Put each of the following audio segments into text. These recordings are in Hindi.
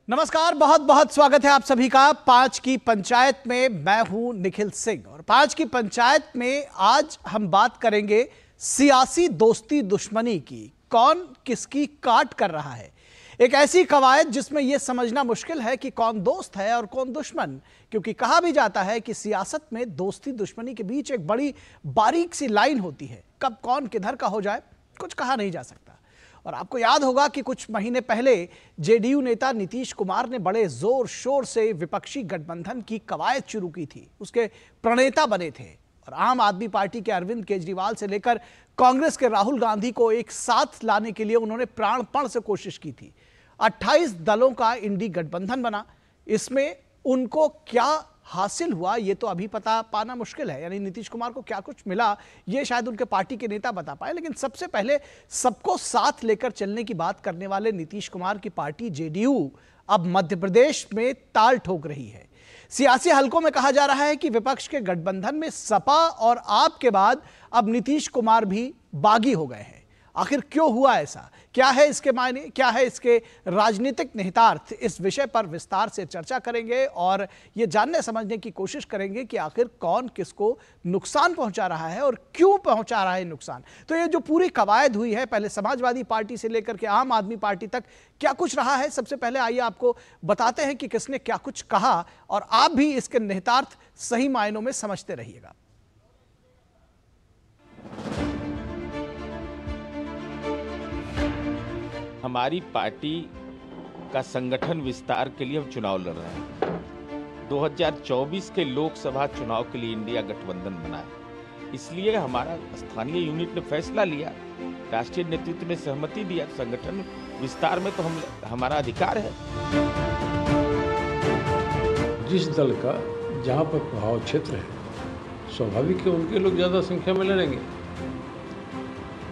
नमस्कार, बहुत बहुत स्वागत है आप सभी का। 5 की पंचायत में मैं हूं निखिल सिंह और 5 की पंचायत में आज हम बात करेंगे सियासी दोस्ती दुश्मनी की। कौन किसकी काट कर रहा है, एक ऐसी कवायद जिसमें यह समझना मुश्किल है कि कौन दोस्त है और कौन दुश्मन, क्योंकि कहा भी जाता है कि सियासत में दोस्ती दुश्मनी के बीच एक बड़ी बारीक सी लाइन होती है। कब कौन किधर का हो जाए कुछ कहा नहीं जा सकता। और आपको याद होगा कि कुछ महीने पहले जेडीयू नेता नीतीश कुमार ने बड़े जोर शोर से विपक्षी गठबंधन की कवायद शुरू की थी, उसके प्रणेता बने थे और आम आदमी पार्टी के अरविंद केजरीवाल से लेकर कांग्रेस के राहुल गांधी को एक साथ लाने के लिए उन्होंने प्राणपण से कोशिश की थी। 28 दलों का इंडी गठबंधन बना। इसमें उनको क्या हासिल हुआ ये तो अभी पता पाना मुश्किल है, यानी नीतीश कुमार को क्या कुछ मिला ये शायद उनके पार्टी के नेता बता पाए। लेकिन सबसे पहले सबको साथ लेकर चलने की बात करने वाले नीतीश कुमार की पार्टी जेडीयू अब मध्य प्रदेश में ताल ठोक रही है। सियासी हलकों में कहा जा रहा है कि विपक्ष के गठबंधन में सपा और आप के बाद अब नीतीश कुमार भी बागी हो गए हैं। आखिर क्यों हुआ ऐसा, क्या है इसके मायने, क्या है इसके राजनीतिक निहितार्थ, इस विषय पर विस्तार से चर्चा करेंगे और ये जानने समझने की कोशिश करेंगे कि आखिर कौन किसको नुकसान पहुंचा रहा है और क्यों पहुंचा रहा है नुकसान। तो ये जो पूरी कवायद हुई है, पहले समाजवादी पार्टी से लेकर के आम आदमी पार्टी तक क्या कुछ रहा है, सबसे पहले आइए आपको बताते हैं कि किसने क्या कुछ कहा और आप भी इसके निहितार्थ सही मायनों में समझते रहिएगा। हमारी पार्टी का संगठन विस्तार के लिए हम चुनाव लड़ रहे हैं। 2024 के लोकसभा चुनाव के लिए इंडिया गठबंधन बना है, इसलिए हमारा स्थानीय यूनिट ने फैसला लिया, राष्ट्रीय नेतृत्व ने सहमति दिया। संगठन विस्तार में तो हमारा अधिकार है। जिस दल का जहाँ पर प्रभाव क्षेत्र है, स्वाभाविक है उनके लोग ज़्यादा संख्या में लड़ेंगे।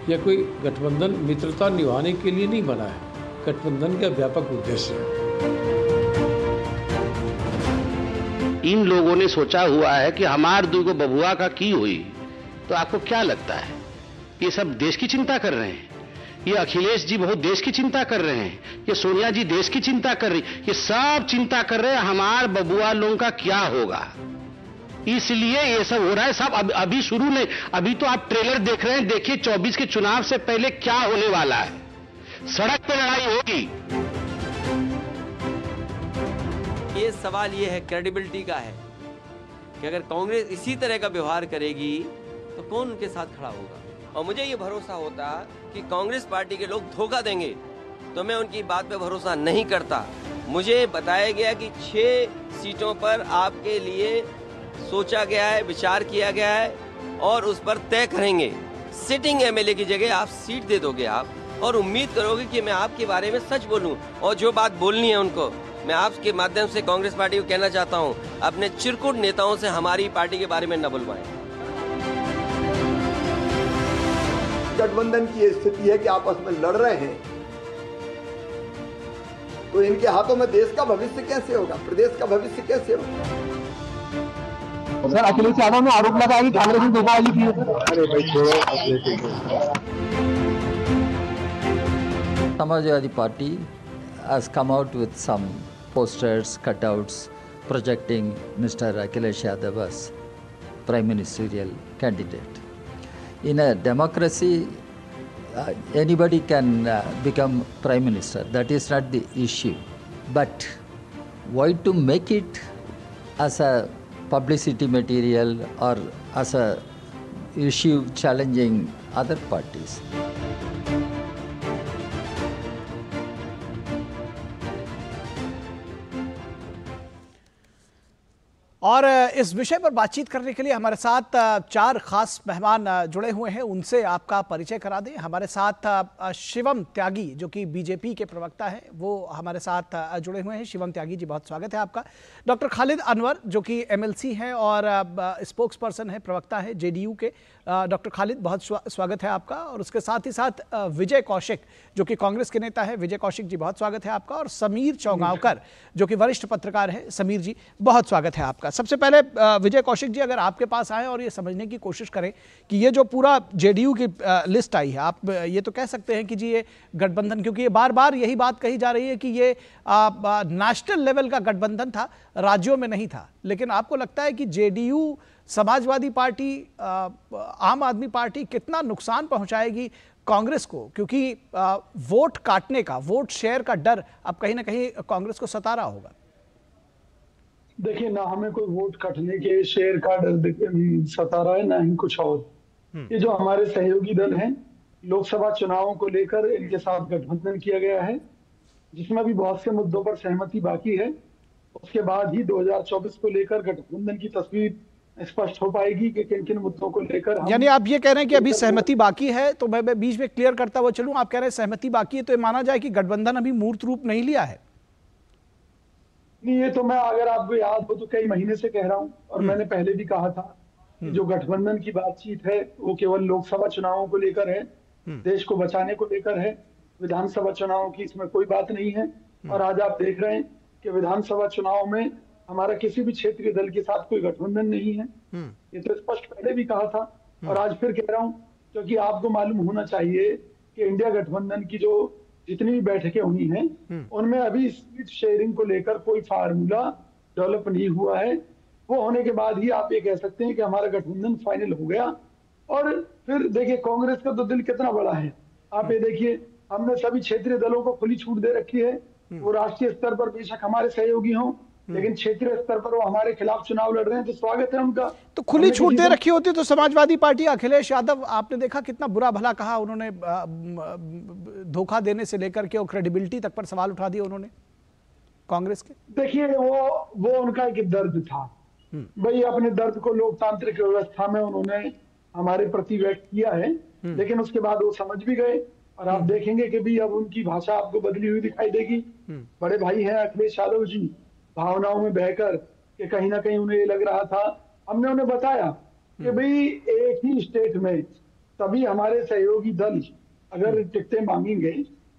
यह कोई गठबंधन मित्रता निभाने के लिए नहीं बना है, गठबंधन का व्यापक उद्देश्य है। इन लोगों ने सोचा हुआ है कि हमार दुगो बबुआ का की हुई, तो आपको क्या लगता है ये सब देश की चिंता कर रहे हैं? ये अखिलेश जी बहुत देश की चिंता कर रहे हैं, ये सोनिया जी देश की चिंता कर रही, ये सब चिंता कर रहे हैं हमार बबुआ लोगों का क्या होगा, इसलिए ये सब हो रहा है। सब अभी शुरू नहीं, अभी तो आप ट्रेलर देख रहे हैं। देखिए 24 के चुनाव से पहले क्या होने वाला है, सड़क पे लड़ाई होगी। ये सवाल ये है, क्रेडिबिलिटी का है कि अगर कांग्रेस इसी तरह का व्यवहार करेगी तो कौन उनके साथ खड़ा होगा। और मुझे ये भरोसा होता कि कांग्रेस पार्टी के लोग धोखा देंगे, तो मैं उनकी बात पे भरोसा नहीं करता। मुझे बताया गया कि 6 सीटों पर आपके लिए सोचा गया है, विचार किया गया है और उस पर तय करेंगे। सिटिंग एमएलए की जगह आप सीट दे दोगे आप, और उम्मीद करोगे कि मैं आपके बारे में सच बोलूं, और जो बात बोलनी है उनको मैं आपके माध्यम से कांग्रेस पार्टी को कहना चाहता हूं, अपने चिरकुट नेताओं से हमारी पार्टी के बारे में न बुलवाएं। गठबंधन की स्थिति है कि आपस में लड़ रहे हैं, तो इनके हाथों में देश का भविष्य कैसे होगा, प्रदेश का भविष्य कैसे होगा। सर, अखिलेश यादव ने आरोप लगाया कि कांग्रेस ने धोखाधड़ी की है। अरे भाई Samajwadi Party has come out with some posters, cutouts projecting Mr. Akhilesh Yadav as prime ministerial candidate. In a democracy, anybody can become prime minister. That is not the issue. But why to make it as a publicity material or as a issue challenging other parties? और इस विषय पर बातचीत करने के लिए हमारे साथ 4 खास मेहमान जुड़े हुए हैं, उनसे आपका परिचय करा दें। हमारे साथ शिवम त्यागी जो कि बीजेपी के प्रवक्ता हैं, वो हमारे साथ जुड़े हुए हैं। शिवम त्यागी जी, बहुत स्वागत है आपका। डॉक्टर खालिद अनवर जो कि एमएलसी हैं और स्पोक्स पर्सन है, प्रवक्ता है जेडीयू के। डॉक्टर खालिद, बहुत स्वागत है आपका। और उसके साथ ही साथ विजय कौशिक जो कि कांग्रेस के नेता है। विजय कौशिक जी, बहुत स्वागत है आपका। और समीर चौगांवकर जो कि वरिष्ठ पत्रकार हैं। समीर जी, बहुत स्वागत है आपका। सबसे पहले विजय कौशिक जी, अगर आपके पास आए और ये समझने की कोशिश करें कि ये जो पूरा जेडीयू की लिस्ट आई है, आप ये तो कह सकते हैं कि जी ये गठबंधन, क्योंकि ये बार बार यही बात कही जा रही है कि ये नेशनल लेवल का गठबंधन था, राज्यों में नहीं था, लेकिन आपको लगता है कि जेडीयू, समाजवादी पार्टी, आम आदमी पार्टी कितना नुकसान पहुंचाएगी कांग्रेस को, क्योंकि वोट काटने का, वोट शेयर का डर अब कहीं ना कहीं कांग्रेस को सता रहा होगा? देखिए, ना हमें कोई वोट कटने के, शेयर का डर सता रहा है, ना ही कुछ और। ये जो हमारे सहयोगी दल हैं, लोकसभा चुनावों को लेकर इनके साथ गठबंधन किया गया है, जिसमें भी बहुत से मुद्दों पर सहमति बाकी है। उसके बाद ही 2024 को लेकर गठबंधन की तस्वीर स्पष्ट हो पाएगी कि किन किन मुद्दों को लेकर। यानी आप ये कह रहे हैं कि अभी सहमति बाकी है, तो मैं बीच में क्लियर करता हुआ चलूं, आप कह रहे हैं सहमति बाकी है, तो ये माना जाए कि गठबंधन अभी मूर्त रूप नहीं लिया है? नहीं, ये तो मैं, अगर आपको याद हो तो कई महीने से कह रहा हूं, और मैंने पहले भी कहा था कि जो गठबंधन की बातचीत है वो केवल लोकसभा चुनावों को लेकर है, देश को बचाने को लेकर है। विधानसभा चुनावों की इसमें कोई बात नहीं है। और आज आप देख रहे हैं कि विधानसभा चुनाव में हमारा किसी भी क्षेत्रीय दल के साथ कोई गठबंधन नहीं है। ये तो स्पष्ट पहले भी कहा था और आज फिर कह रहा हूं, क्योंकि आपको मालूम होना चाहिए कि इंडिया गठबंधन की जो जितनी भी बैठकें हुई हैं, उनमें अभी सीट शेयरिंग को लेकर कोई फार्मूला डेवलप नहीं हुआ है। वो होने के बाद ही आप ये कह सकते हैं कि हमारा गठबंधन फाइनल हो गया। और फिर देखिए, कांग्रेस का तो दिल कितना बड़ा है। आप ये देखिए, हमने सभी क्षेत्रीय दलों को खुली छूट दे रखी है। वो राष्ट्रीय स्तर पर बेशक हमारे सहयोगी हों, लेकिन क्षेत्रीय स्तर पर वो हमारे खिलाफ चुनाव लड़ रहे हैं, तो स्वागत है उनका। तो खुली छूट दे रखी होती तो समाजवादी पार्टी, अखिलेश यादव, आपने देखा कितना बुरा भला कहा उन्होंने, धोखा देने से लेकर के और क्रेडिबिलिटी तक पर सवाल उठा दिए उन्होंने कांग्रेस के। देखिए, वो उनका एक दर्द था भाई, अपने दर्द को लोकतांत्रिक व्यवस्था में उन्होंने हमारे प्रति व्यक्त किया है, लेकिन उसके बाद वो समझ भी गए। और आप देखेंगे कि भी अब उनकी भाषा आपको बदली हुई दिखाई देगी। बड़े भाई हैं अखिलेश यादव जी, भावनाओं में बहकर कि कहीं ना कहीं उन्हें ये लग रहा था, हमने उन्हें बताया कि भाई एक ही स्टेट में सभी हमारे सहयोगी दल अगर टिकटें मांगेंगे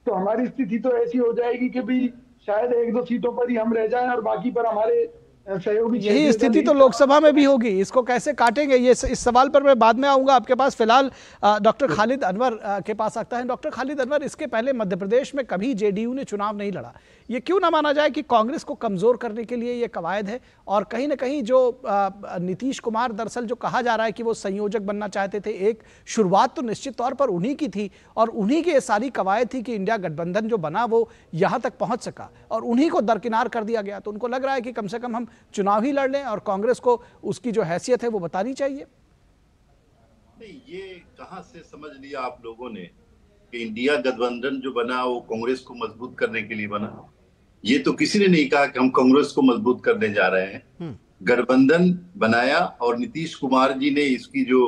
तो हमारी स्थिति तो ऐसी हो जाएगी कि भाई शायद 1-2 सीटों पर ही हम रह जाएं और बाकी पर हमारे सहयोगी। यही स्थिति तो लोकसभा में भी होगी, इसको कैसे काटेंगे? ये इस सवाल पर मैं बाद में आऊंगा आपके पास। फिलहाल डॉक्टर खालिद अनवर के पास आता है। डॉक्टर खालिद अनवर, इसके पहले मध्य प्रदेश में कभी जेडीयू ने चुनाव नहीं लड़ा। ये क्यों ना माना जाए कि कांग्रेस को कमजोर करने के लिए ये कवायद है? और कहीं ना कहीं जो नीतीश कुमार, दरअसल जो कहा जा रहा है कि वो संयोजक बनना चाहते थे, एक शुरुआत तो निश्चित तौर पर उन्हीं की थी और उन्हीं की ये सारी कवायद थी कि इंडिया गठबंधन जो बना वो यहाँ तक पहुँच सका, और उन्हीं को दरकिनार कर दिया गया। तो उनको लग रहा है कि कम से कम हम चुनाव ही लड़ लें और कांग्रेस को उसकी जो हैसियत है वो बतानी चाहिए। नहीं, ये कहां से समझ लिया आप लोगों ने कि इंडिया गठबंधन जो बना वो कांग्रेस को मजबूत करने के लिए बना? ये तो किसी ने नहीं कहा कि हम कांग्रेस को मजबूत करने जा रहे हैं। गठबंधन बनाया और नीतीश कुमार जी ने इसकी जो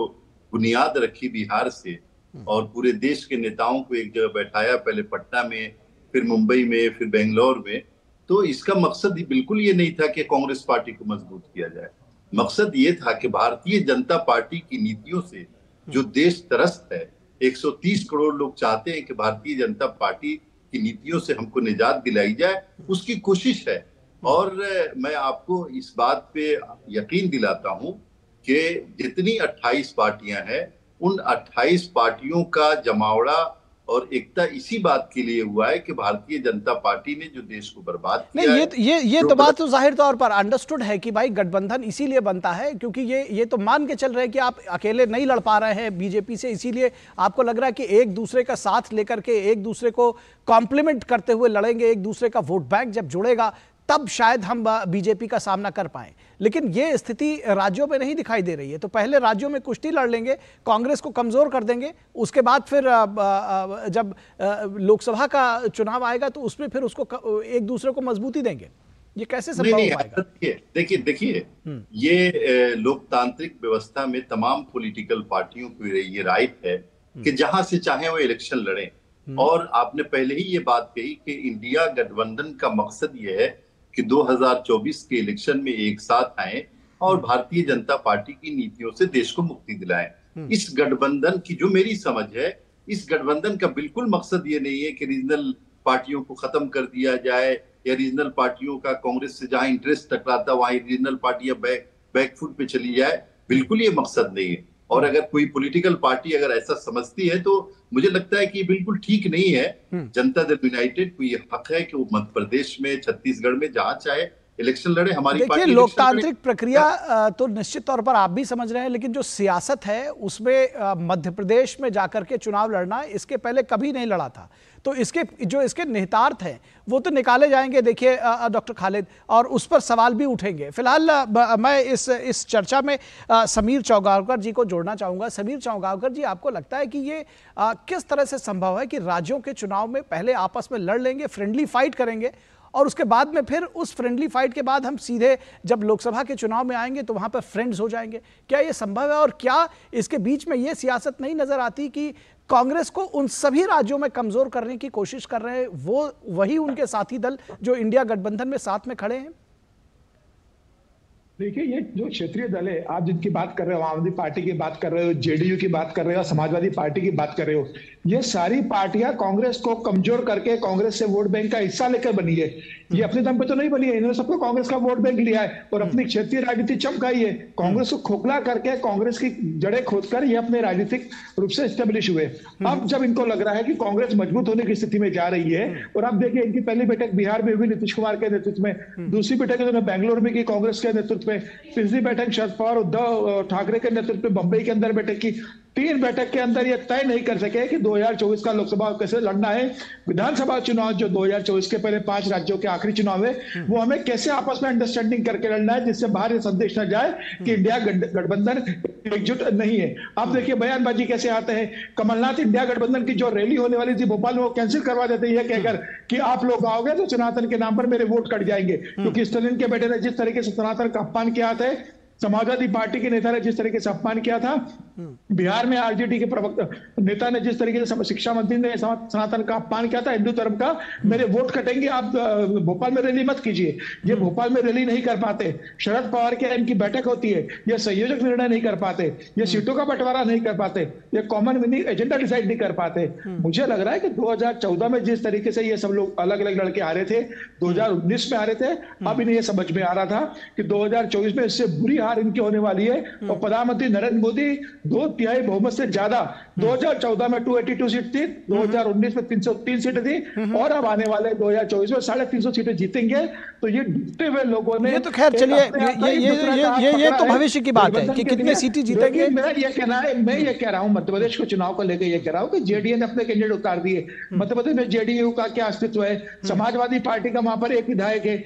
बुनियाद रखी बिहार से, और पूरे देश के नेताओं को एक जगह बैठाया, पहले पटना में, फिर मुंबई में, फिर बेंगलोर में। तो इसका मकसद बिल्कुल ये नहीं था कि कांग्रेस पार्टी को मजबूत किया जाए। मकसद ये था कि भारतीय जनता पार्टी की नीतियों से जो देश त्रस्त है, 130 करोड़ लोग चाहते हैं कि भारतीय जनता पार्टी की नीतियों से हमको निजात दिलाई जाए, उसकी कोशिश है। और मैं आपको इस बात पे यकीन दिलाता हूं कि जितनी 28 पार्टियां हैं, उन 28 पार्टियों का जमावड़ा और एकता इसी बात के लिए हुआ है कि भारतीय जनता पार्टी ने जो देश को बर्बाद किया। नहीं, ये तो बात तो जाहिर तौर पर अंडरस्टूड है कि भाई गठबंधन इसीलिए बनता है क्योंकि ये तो मान के चल रहे हैं कि आप अकेले नहीं लड़ पा रहे हैं बीजेपी से, इसीलिए आपको लग रहा है कि एक दूसरे का साथ लेकर के, एक दूसरे को कॉम्प्लीमेंट करते हुए लड़ेंगे, एक दूसरे का वोट बैंक जब जुड़ेगा तब शायद हम बीजेपी का सामना कर पाएं। लेकिन ये स्थिति राज्यों में नहीं दिखाई दे रही है। तो पहले राज्यों में कुश्ती लड़ लेंगे, कांग्रेस को कमजोर कर देंगे, उसके बाद फिर जब लोकसभा का चुनाव आएगा तो उसमें फिर उसको एक दूसरे को मजबूती देंगे। ये कैसे संभव हो पाएगा? देखिए, ये लोकतांत्रिक व्यवस्था में तमाम पॉलिटिकल पार्टियों को ये राइट है कि जहां से चाहे वो इलेक्शन लड़ें। और आपने पहले ही ये बात कही कि इंडिया गठबंधन का मकसद ये है कि 2024 के इलेक्शन में एक साथ आए और भारतीय जनता पार्टी की नीतियों से देश को मुक्ति दिलाएं। इस गठबंधन की जो मेरी समझ है, इस गठबंधन का बिल्कुल मकसद ये नहीं है कि रीजनल पार्टियों को खत्म कर दिया जाए या रीजनल पार्टियों का कांग्रेस से जहां इंटरेस्ट टकराता वहां रीजनल पार्टियां बैकफुट पे चली जाए, बिल्कुल ये मकसद नहीं है। और अगर कोई पॉलिटिकल पार्टी अगर ऐसा समझती है तो मुझे लगता है कि बिल्कुल ठीक नहीं है। जनता दल यूनाइटेड को ये हक है कि वो मध्य प्रदेश में, छत्तीसगढ़ में जहां चाहे इलेक्शन लड़े। हमारी देखिए, लोकतांत्रिक प्रक्रिया तो निश्चित तौर पर आप भी समझ रहे हैं, लेकिन जो सियासत है उसमें मध्य प्रदेश में जाकर के चुनाव लड़ना इसके पहले कभी नहीं लड़ा था, तो इसके निहितार्थ हैं वो तो निकाले जाएंगे। देखिए डॉक्टर खालिद, और उस पर सवाल भी उठेंगे। फिलहाल मैं इस चर्चा में समीर चौगावकर जी को जोड़ना चाहूँगा। समीर चौगावकर जी, आपको लगता है कि ये किस तरह से संभव है कि राज्यों के चुनाव में पहले आपस में लड़ लेंगे, फ्रेंडली फाइट करेंगे, और उसके बाद में फिर उस फ्रेंडली फाइट के बाद हम सीधे जब लोकसभा के चुनाव में आएंगे तो वहां पर फ्रेंड्स हो जाएंगे? क्या ये संभव है? और क्या इसके बीच में ये सियासत नहीं नजर आती कि कांग्रेस को उन सभी राज्यों में कमजोर करने की कोशिश कर रहे हैं वही उनके साथी दल जो इंडिया गठबंधन में साथ में खड़े हैं? देखिए, ये जो क्षेत्रीय दल है, आप जिनकी बात कर रहे हो, आम आदमी पार्टी की बात कर रहे हो, जेडीयू की बात कर रहे हो, समाजवादी पार्टी की बात कर रहे हो, ये सारी पार्टियां कांग्रेस को कमजोर करके कांग्रेस से वोट बैंक का हिस्सा लेकर बनी है। ये अपने दम पे तो नहीं बनी है, इन्होंने सबको कांग्रेस का वोट बैंक लिया है और अपनी क्षेत्रीय राजनीति चमकाई है। कांग्रेस को खोखला करके, कांग्रेस की जड़ें खोदकर ये अपने राजनीतिक रूप से स्टेब्लिश हुए। अब जब इनको लग रहा है कि कांग्रेस मजबूत होने की स्थिति में जा रही है, और आप देखिए इनकी पहली बैठक बिहार में हुई नीतीश कुमार के नेतृत्व में, दूसरी बैठक इन्होंने बेंगलोर में की कांग्रेस के नेतृत्व में, तीसरी बैठक शरद पवार उद्धव ठाकरे के नेतृत्व में बंबई के अंदर बैठक की। 3 बैठक के अंदर ये तय नहीं कर सके कि 2024 का लोकसभा कैसे लड़ना है। विधानसभा चुनाव जो 2024 के पहले 5 राज्यों के आखिरी चुनाव है, वो हमें कैसे आपस में अंडरस्टैंडिंग करके लड़ना है जिससे बाहर ये संदेश न जाए कि इंडिया गठबंधन एकजुट नहीं है। आप देखिए बयानबाजी कैसे आते हैं। कमलनाथ इंडिया गठबंधन की जो रैली होने वाली थी भोपाल में, वो कैंसिल करवा देते हैं कहकर कि आप लोग आओगे तो सनातन के नाम पर मेरे वोट कट जाएंगे, क्योंकि स्टालिन के बेटे ने जिस तरीके से सनातन का अपमान किया था, समाजवादी पार्टी के नेता ने जिस तरीके से अपमान किया था, बिहार में आरजेडी के प्रवक्ता नेता ने जिस तरीके से, शिक्षा मंत्री ने सनातन का अपमान किया था, हिंदू धर्म का, मेरे वोट कटेंगे, आप भोपाल में रैली मत कीजिए। ये भोपाल में रैली नहीं कर पाते। शरद पवार के इनकी बैठक होती है, ये संयोजक निर्णय नहीं कर पाते, ये सीटों का बंटवारा नहीं कर पाते, ये कॉमन विनिंग एजेंडा डिसाइड नहीं कर पाते। मुझे लग रहा है कि 2014 में जिस तरीके से ये सब लोग अलग अलग लड़के आ रहे थे, 2019 में आ रहे थे, अब इन्हें ये समझ में आ रहा था कि 2024 में इससे बुरी हार इनकी होने वाली है। और प्रधानमंत्री नरेंद्र मोदी 2/3 बहुमत से ज्यादा, 2014 में 282 सीट थी, 2019 में 303 सीट थी, और अब आने वाले 2024 में 350 सीटें जीतेंगे। तो ये डूबते हुए लोगों ने, ये तो खैर चलिए, ये तो भविष्य की बात है कि कितने सीटें जीतेंगे। मैं ये कह रहा हूं मध्य प्रदेश के चुनाव को लेकर ये कह रहा हूं कि जेडीयू ने अपने कैंडिडेट उतार दिए। मध्य प्रदेश में जेडीयू का क्या अस्तित्व है? समाजवादी पार्टी का वहां पर एक विधायक है,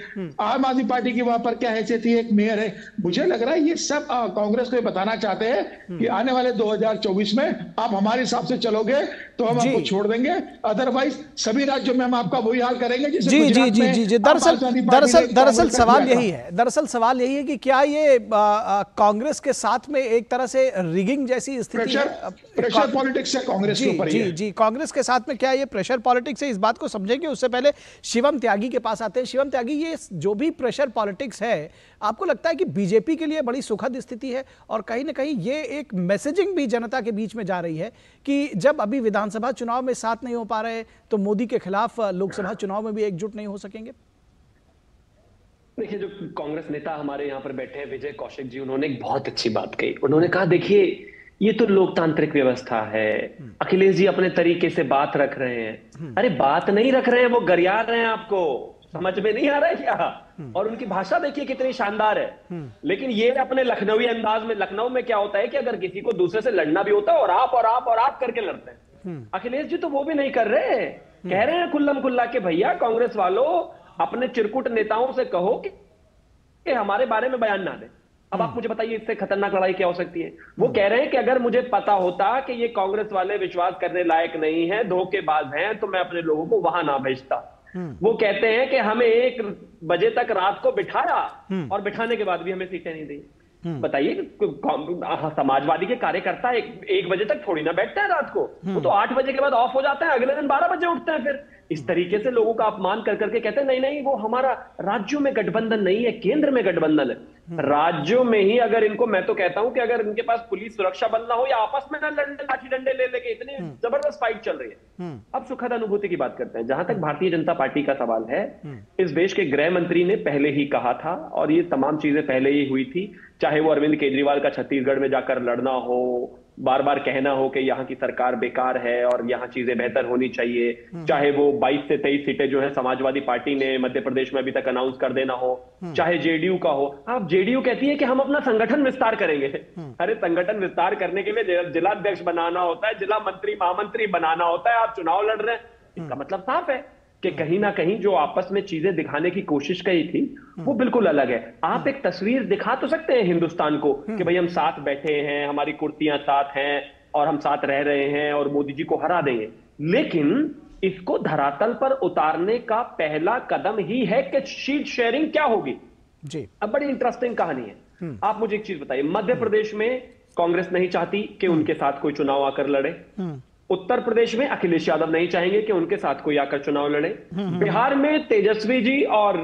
आम आदमी पार्टी की वहां पर क्या हैसियत है? एक मेयर है। मुझे लग रहा है ये सब कांग्रेस को बताना चाहते हैं कि आने वाले 2024 में आप हमारे हिसाब से चलोगे तो हम आपको छोड़ देंगे, अदरवाइज सभी राज्यों में हम आपका वही हाल करेंगे। जी, दरअसल सवाल यही है, सवाल यही है कि क्या ये कांग्रेस के साथ में एक तरह से रिगिंग जैसी स्थिति है? प्रेशर पॉलिटिक्स है कांग्रेस के ऊपर। जी, कांग्रेस के साथ में क्या ये प्रेशर पॉलिटिक्स है? इस बात को समझेंगे। उससे पहले शिवम त्यागी के पास आते हैं। शिवम त्यागी, ये जो भी प्रेशर पॉलिटिक्स है, आपको लगता है कि बीजेपी के लिए बड़ी सुखद स्थिति है? और कहीं ना कहीं ये एक मैसेजिंग भी जनता के बीच में जा रही है कि जब अभी विधानसभा चुनाव में साथ नहीं हो पा रहे तो मोदी के खिलाफ लोकसभा चुनाव में भी एकजुट नहीं हो सकेंगे? देखिए, जो कांग्रेस नेता हमारे यहाँ पर बैठे हैं, विजय कौशिक जी, उन्होंने एक बहुत अच्छी बात कही। उन्होंने कहा, देखिए ये तो लोकतांत्रिक व्यवस्था है, अखिलेश जी अपने तरीके से बात रख रहे हैं। अरे बात नहीं रख रहे हैं, वो गरिया रहे हैं, आपको समझ में नहीं आ रहा है क्या? और उनकी भाषा देखिए कितनी शानदार है। लेकिन ये अपने लखनवी अंदाज में, लखनऊ में क्या होता है कि अगर किसी को दूसरे से लड़ना भी होता है और आप और आप और आप करके लड़ते हैं। अखिलेश जी तो वो भी नहीं कर रहे हैं, कह रहे हैं खुल्लम खुल्ला के भैया कांग्रेस वालों अपने चिरकुट नेताओं से कहो कि हमारे बारे में बयान ना दें। अब आप मुझे बताइए इससे खतरनाक लड़ाई क्या हो सकती है? वो कह रहे हैं कि अगर मुझे पता होता कि ये कांग्रेस वाले विश्वास करने लायक नहीं है, धोखेबाज हैं, तो मैं अपने लोगों को वहां ना भेजता। वो कहते हैं कि हमें 1 बजे तक रात को बिठाया और बिठाने के बाद भी हमें सीटें नहीं दी। बताइए, समाजवादी के कार्यकर्ता 1 बजे तक थोड़ी ना बैठते हैं रात को, वो तो 8 बजे के बाद ऑफ हो जाते हैं, अगले दिन 12 बजे उठते हैं। फिर इस तरीके से लोगों का अपमान कर करके कहते हैं नहीं नहीं, वो हमारा राज्यों में गठबंधन नहीं है, केंद्र में गठबंधन है। राज्यों में ही अगर इनको, मैं तो कहता हूं कि अगर इनके पास पुलिस सुरक्षा बल ना हो या आपस में ना लड़ने लाठी डंडे ले लेके, इतनी जबरदस्त फाइट चल रही है। अब सुखद अनुभूति की बात करते हैं। जहां तक भारतीय जनता पार्टी का सवाल है, इस देश के गृह मंत्री ने पहले ही कहा था और ये तमाम चीजें पहले ही हुई थी, चाहे वो अरविंद केजरीवाल का छत्तीसगढ़ में जाकर लड़ना हो, बार बार कहना हो कि यहाँ की सरकार बेकार है और यहाँ चीजें बेहतर होनी चाहिए, चाहे वो 22 से 23 सीटें जो है समाजवादी पार्टी ने मध्य प्रदेश में अभी तक अनाउंस कर देना हो, चाहे जेडीयू का हो। आप जेडीयू कहती है कि हम अपना संगठन विस्तार करेंगे। अरे संगठन विस्तार करने के लिए जिलाध्यक्ष बनाना होता है, जिला मंत्री महामंत्री बनाना होता है, आप चुनाव लड़ रहे हैं। इसका मतलब साफ है कि कहीं ना कहीं जो आपस में चीजें दिखाने की कोशिश की थी वो बिल्कुल अलग है। आप एक तस्वीर दिखा तो सकते हैं हिंदुस्तान को कि भाई हम साथ बैठे हैं, हमारी कुर्सियां साथ हैं और हम साथ रह रहे हैं और मोदी जी को हरा देंगे, लेकिन इसको धरातल पर उतारने का पहला कदम ही है कि सीट शेयरिंग क्या होगी जी। अब बड़ी इंटरेस्टिंग कहानी है। आप मुझे एक चीज बताइए, मध्य प्रदेश में कांग्रेस नहीं चाहती कि उनके साथ कोई चुनाव आकर लड़े, उत्तर प्रदेश में अखिलेश यादव नहीं चाहेंगे कि उनके साथ कोई आकर चुनाव लड़े, बिहार में तेजस्वी जी और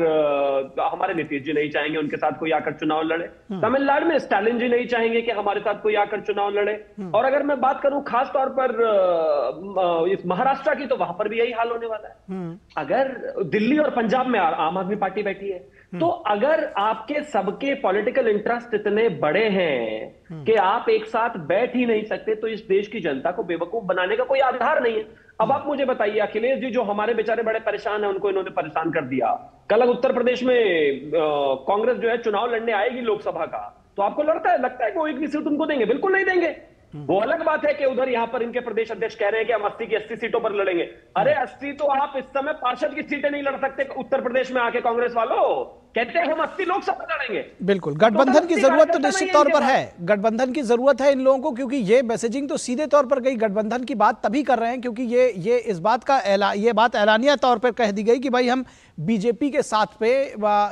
हमारे नीतीश जी नहीं चाहेंगे उनके साथ कोई आकर चुनाव लड़े, तमिलनाडु में स्टालिन जी नहीं चाहेंगे कि हमारे साथ कोई आकर चुनाव लड़े, और अगर मैं बात करूं खास तौर पर इस महाराष्ट्र की, तो वहां पर भी यही हाल होने वाला है। अगर दिल्ली और पंजाब में आम आदमी पार्टी बैठी है, तो अगर आपके सबके पॉलिटिकल इंटरेस्ट इतने बड़े हैं कि आप एक साथ बैठ ही नहीं सकते, तो इस देश की जनता को बेवकूफ बनाने का कोई आधार नहीं है। अब आप मुझे बताइए, अखिलेश जी जो हमारे बेचारे बड़े परेशान हैं, उनको इन्होंने परेशान कर दिया। कल अगर उत्तर प्रदेश में कांग्रेस जो है चुनाव लड़ने आएगी लोकसभा का, तो आपको लगता है कि वो एक भी सीट उनको देंगे? बिल्कुल नहीं देंगे। वो अलग बात है कि उधर यहां पर इनके प्रदेश अध्यक्ष कह रहे हैं कि हम 80 की 80 सीटों पर लड़ेंगे। अरे 80 तो आप इस समय पार्षद की सीटें नहीं लड़ सकते उत्तर प्रदेश में आके, कांग्रेस वालों कहते हैं हम 80 लोकसभा लड़ेंगे। बिल्कुल, गठबंधन की जरूरत तो निश्चित तौर पर है, गठबंधन की जरूरत है इन लोगों को, क्योंकि ये मैसेजिंग तो सीधे तौर पर गई। गठबंधन की बात तभी कर रहे हैं क्योंकि ये इस बात का ये बात ऐलानिया तौर पर कह दी गई कि भाई हम बीजेपी के साथ पे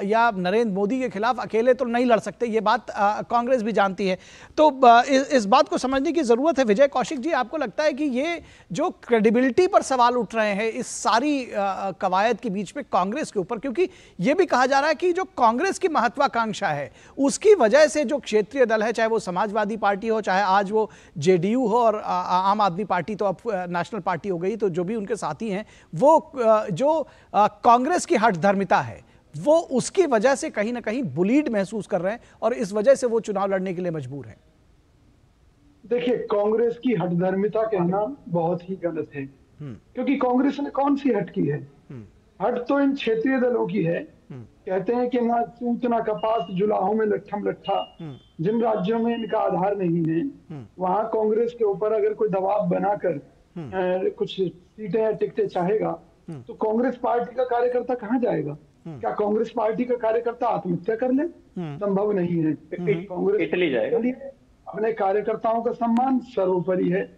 या नरेंद्र मोदी के खिलाफ अकेले तो नहीं लड़ सकते, ये बात कांग्रेस भी जानती है। तो इस बात को समझने की जरूरत है। विजय कौशिक जी, आपको लगता है कि ये जो क्रेडिबिलिटी पर सवाल उठ रहे हैं इस सारी कवायद के बीच में कांग्रेस के ऊपर, क्योंकि ये भी कहा जा रहा है कि जो कांग्रेस की महत्वाकांक्षा है उसकी वजह से जो क्षेत्रीय दल है, चाहे वो समाजवादी पार्टी हो, चाहे आज वो जेडीयू हो और आम आदमी पार्टी तो अब नेशनल पार्टी हो गई, तो जो भी उनके साथी हैं वो जो कांग्रेस की हठधर्मिता है वो उसकी वजह से कहीं ना कहीं बुलीड महसूस कर रहे हैं और इस वजह से वो चुनाव लड़ने के लिए मजबूर है। देखिए, कांग्रेस की हठधर्मिता कहना बहुत ही गलत है, क्योंकि कांग्रेस ने कौन सी हट की है? हट तो इन क्षेत्रीय दलों की है। कहते हैं कि ना सूत ना कपास जुलाहों में लट्ठम लट्ठा। जिन राज्यों में इनका आधार नहीं है, वहां कांग्रेस के ऊपर अगर कोई दबाव बनाकर कुछ सीटें या टिकटें चाहेगा, तो कांग्रेस पार्टी का कार्यकर्ता कहाँ जाएगा? क्या कांग्रेस पार्टी का कार्यकर्ता आत्महत्या कर ले? संभव नहीं है। कांग्रेस इटली जाएगा। अपने कार्यकर्ताओं का सम्मान सर्वोपरि है,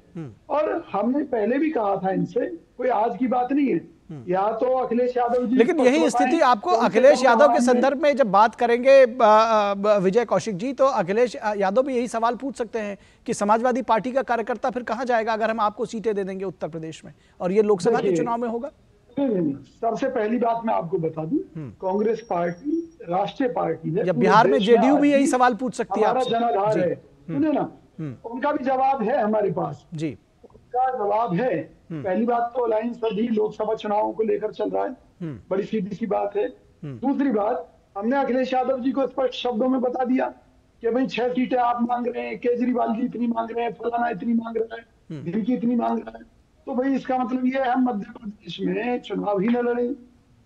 और हमने पहले भी कहा था इनसे, कोई आज की बात नहीं है। या तो अखिलेश यादव जी, लेकिन यही स्थिति आपको अखिलेश यादव के संदर्भ में जब बात करेंगे विजय कौशिक जी, तो अखिलेश यादव भी यही सवाल पूछ सकते हैं कि समाजवादी पार्टी का कार्यकर्ता फिर कहां जाएगा अगर हम आपको सीटें दे देंगे उत्तर प्रदेश में और ये लोकसभा के चुनाव में होगा? नहीं, सबसे पहली बात मैं आपको बता दूं, कांग्रेस पार्टी राष्ट्रीय पार्टी है। या बिहार में जेडीयू भी यही सवाल पूछ सकती है आपसे। जनाधार है, सुने ना, उनका भी जवाब है हमारे पास जी। उनका जवाब है। पहली बात तो अलायंस सभी लोकसभा चुनावों को लेकर चल रहा है, बड़ी सीधी सी बात है। दूसरी बात, हमने अखिलेश यादव जी को स्पष्ट शब्दों में बता दिया कि भाई 6 सीटें आप मांग रहे हैं, केजरीवाल जी इतनी मांग रहे हैं, फलाना इतनी मांग रहा है, ढिमकी इतनी मांग रहा है, तो भाई इसका मतलब ये है हम मध्य प्रदेश में चुनाव ही न लड़ें,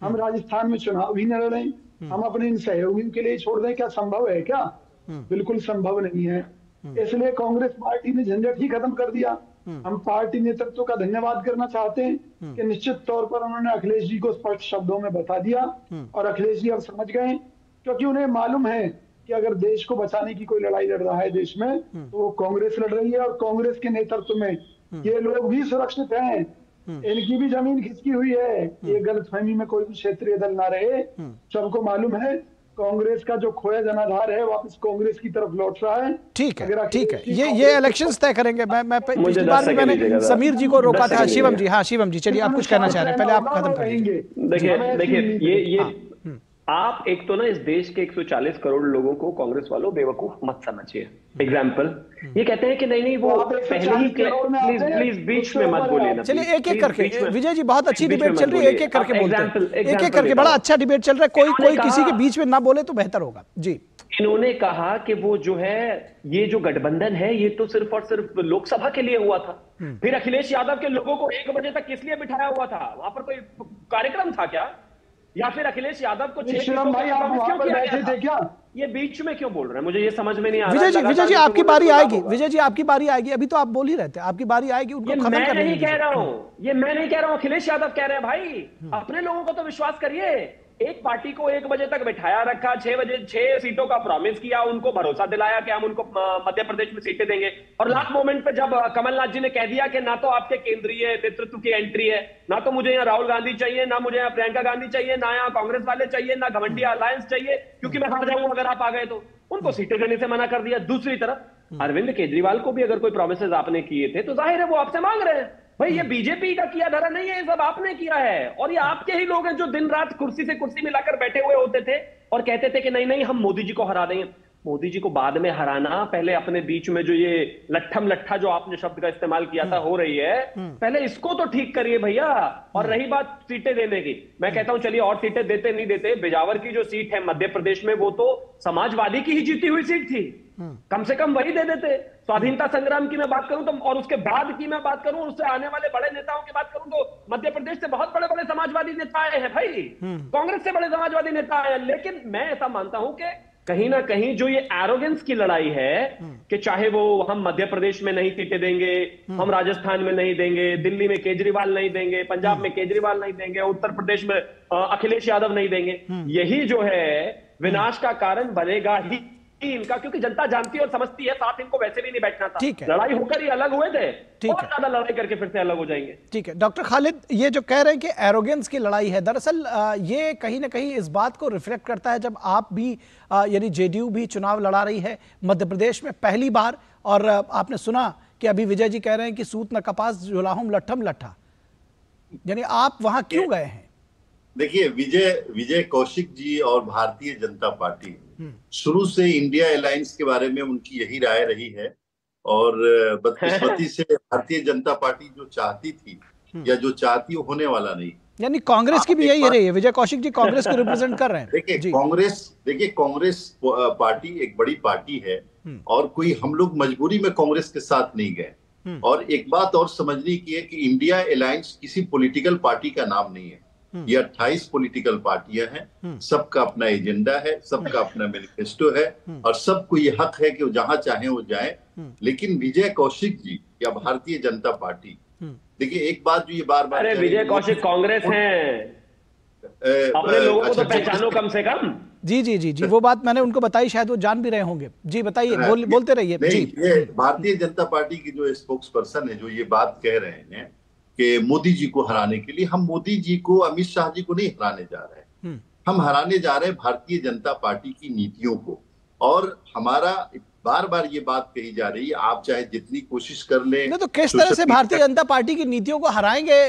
हम राजस्थान में चुनाव ही न लड़ें, हम अपने इन सहयोगियों के लिए छोड़ दें। क्या संभव है? क्या बिल्कुल संभव नहीं है। इसलिए कांग्रेस पार्टी ने झंझट ही खत्म कर दिया। हम पार्टी नेतृत्व का धन्यवाद करना चाहते हैं कि निश्चित तौर पर उन्होंने अखिलेश जी को स्पष्ट शब्दों में बता दिया, और अखिलेश जी अब समझ गए, क्योंकि उन्हें मालूम है कि अगर देश को बचाने की कोई लड़ाई लड़ रहा है देश में, तो वो कांग्रेस लड़ रही है, और कांग्रेस के नेतृत्व में ये लोग भी सुरक्षित हैं, इनकी भी जमीन खिसकी हुई है। ये गलतफहमी में कोई भी क्षेत्रीय दल ना रहे। सबको मालूम है कांग्रेस का जो खोया जनाधार है वापस कांग्रेस की तरफ लौट रहा है। ठीक है, ठीक है, ये इलेक्शंस तय करेंगे। मैं पिछली बार भी मैंने समीर जी को रोका था। शिवम जी, हाँ शिवम जी, चलिए आप कुछ कहना चाह रहे हैं, पहले आप खत्म कर लीजिए। देखिए ये आप एक तो ना इस देश के 140 करोड़ लोगों को कांग्रेस वालों बेवकूफ मत समझिए। एग्जाम्पल, ये कहते हैं कि नहीं वो पहले ही प्लीज बीच में मत बोले ना। चलिए एक एक करके, विजय जी बहुत अच्छी डिबेट चल रही है, एक एक करके बोलते हैं, एक एक करके, बड़ा अच्छा डिबेट चल रहा है, कोई किसी के बीच में ना बोले तो बेहतर होगा जी। इन्होंने कहा कि वो जो है ये जो गठबंधन है ये तो सिर्फ और सिर्फ लोकसभा के लिए हुआ था। फिर अखिलेश यादव के लोगों को 1 बजे तक किस लिए बिठाया हुआ था? वहां पर कोई कार्यक्रम था क्या? या फिर अखिलेश यादव को भाई आप वहां पर बैठे थे क्या? ये बीच में क्यों बोल रहे हैं? मुझे ये समझ में नहीं आ रहा। विजय जी आपकी बारी आएगी, विजय जी आपकी बारी आएगी, अभी तो आप बोल ही रहे थे, आपकी बारी आएगी, उनको खत्म करने मैं नहीं कह रहा हूं, ये मैं नहीं कह रहा हूं, अखिलेश यादव कह रहे हैं भाई, अपने लोगों को तो विश्वास करिए। एक पार्टी को 1 बजे तक बिठाया रखा, 6 सीटों का प्रॉमिस किया, उनको भरोसा दिलाया कि हम उनको मध्य प्रदेश में सीटें देंगे, और लास्ट मोमेंट पे जब कमलनाथ जी ने कह दिया कि ना तो आपके केंद्रीय नेतृत्व की एंट्री है, ना तो मुझे यहाँ राहुल गांधी चाहिए, ना मुझे यहाँ प्रियंका गांधी चाहिए, ना यहाँ कांग्रेस वाले चाहिए, ना घमंडी अलायंस चाहिए, क्योंकि मैं हार जाऊंगा अगर आप आ गए तो, उनको सीटें देने से मना कर दिया। दूसरी तरफ अरविंद केजरीवाल को भी अगर कोई प्रोमिसेस आपने किए थे तो जाहिर है वो आपसे मांग रहे हैं। भाई ये बीजेपी का किया धरा नहीं है, ये सब आपने किया है, और ये आपके ही लोग हैं जो दिन रात कुर्सी से कुर्सी मिलाकर बैठे हुए होते थे और कहते थे कि नहीं नहीं हम मोदी जी को हरा देंगे। मोदी जी को बाद में हराना, पहले अपने बीच में जो ये लट्ठम लट्ठा जो आपने शब्द का इस्तेमाल किया था हो रही है, पहले इसको तो ठीक करिए भैया। और रही बात सीटें देने की, मैं कहता हूं चलिए और सीटें देते नहीं देते, बिजावर की जो सीट है मध्य प्रदेश में वो तो समाजवादी की ही जीती हुई सीट थी, कम से कम वही दे देते। स्वाधीनता संग्राम की मैं बात करूं तो, और उसके बाद की मैं बात करूं, उससे आने वाले बड़े नेताओं की बात करूं तो मध्य प्रदेश से बहुत बड़े बड़े समाजवादी नेता आए हैं भाई, कांग्रेस से बड़े समाजवादी नेता आए हैं। लेकिन मैं ऐसा मानता हूं कि कहीं ना कहीं जो ये एरोगेंस की लड़ाई है कि चाहे वो हम मध्य प्रदेश में नहीं सीटें देंगे, हम राजस्थान में नहीं देंगे, दिल्ली में केजरीवाल नहीं देंगे, पंजाब में केजरीवाल नहीं देंगे, उत्तर प्रदेश में अखिलेश यादव नहीं देंगे, यही जो है विनाश का कारण बनेगा ही इनका, क्योंकि जनता जानती और समझती है, साथ इनको वैसे भी नहीं बैठना था। लड़ाई होकर ही अलग हुए थे, और ज्यादा लड़ाई करके फिर से अलग हो जाएंगे। ठीक है डॉक्टर खालिद, ये जो कह रहे हैं कि एरोगेंस की लड़ाई है, दरअसल ये कहीं ना कहीं इस बात को रिफ्लेक्ट करता है जब आप भी यानी जेडीयू भी चुनाव लड़ा रही है मध्य प्रदेश में पहली बार, और आपने सुना कि अभी विजय जी कह रहे हैं कि सूत न कपास जुलाहुम लट्ठम लट्ठा, यानी आप वहां क्यों गए हैं? देखिए, विजय कौशिक जी और भारतीय जनता पार्टी शुरू से इंडिया अलायंस के बारे में उनकी यही राय रही है, और बदकिस्मती से भारतीय जनता पार्टी जो चाहती थी या जो चाहती वो होने वाला नहीं। यानी कांग्रेस की भी यही रही है, विजय कौशिक जी कांग्रेस को रिप्रेजेंट कर रहे हैं। देखिए कांग्रेस पार्टी एक बड़ी पार्टी है, और कोई हम लोग मजबूरी में कांग्रेस के साथ नहीं गए। और एक बात और समझने की है कि इंडिया अलायंस किसी पॉलिटिकल पार्टी का नाम नहीं है, ये 28 पॉलिटिकल पार्टियां हैं, सबका अपना एजेंडा है, सबका अपना मैनिफेस्टो है, और सबको ये हक है कि वो जहां चाहे वो जाए। लेकिन विजय कौशिक जी या भारतीय जनता पार्टी, देखिए एक बात जो ये बार बार, अरे विजय कौशिक कांग्रेस हैं, अपने लोगों को तो पहचानो कम से कम। जी वो बात मैंने उनको बताई, शायद वो जान भी रहे होंगे। जी बताइए, बोलते रहिए। नहीं, ये भारतीय जनता पार्टी की जो स्पोक्स पर्सन है जो ये बात कह रहे हैं कि मोदी जी को हराने के लिए, हम मोदी जी को, अमित शाह जी को नहीं हराने जा रहे हैं, हम हराने जा रहे हैं भारतीय जनता पार्टी की नीतियों को। और हमारा बार बार ये बात कही जा रही है, आप चाहे जितनी कोशिश कर लें, तो किस तरह से भारतीय जनता पार्टी की नीतियों को हराएंगे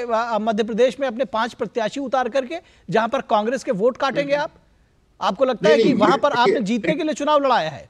मध्य प्रदेश में अपने 5 प्रत्याशी उतार करके, जहां पर कांग्रेस के वोट काटेंगे आप? आपको लगता है कि वहां पर आपने जीतने के लिए चुनाव लड़ाया है?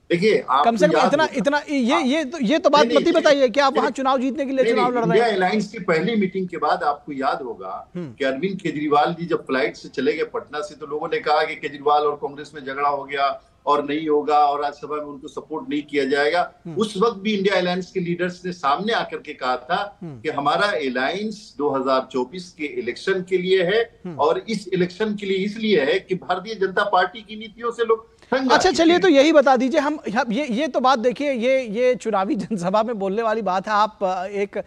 देखिए कम से कम इतना ये तो बात मत ही बताइए कि आप वहां चुनाव जीतने के लिए चुनाव लड़ रहे हैं। इंडिया अलायंस की पहली मीटिंग के बाद आपको याद होगा कि अरविंद केजरीवाल जी जब फ्लाइट से चले गए पटना से, तो लोगों ने कहा कि केजरीवाल और कांग्रेस में झगड़ा हो गया और नहीं होगा और राज्यसभा में उनको सपोर्ट नहीं किया जाएगा। उस वक्त भी इंडिया अलायंस के लीडर्स ने सामने आकर के कहा था कि हमारा अलायंस 2024 के इलेक्शन के लिए है, और इस इलेक्शन के लिए इसलिए है कि भारतीय जनता पार्टी की नीतियों से लोग। अच्छा चलिए, तो यही बता दीजिए, हम ये तो बात देखिए, ये चुनावी जनसभा में बोलने वाली बात है, आप एक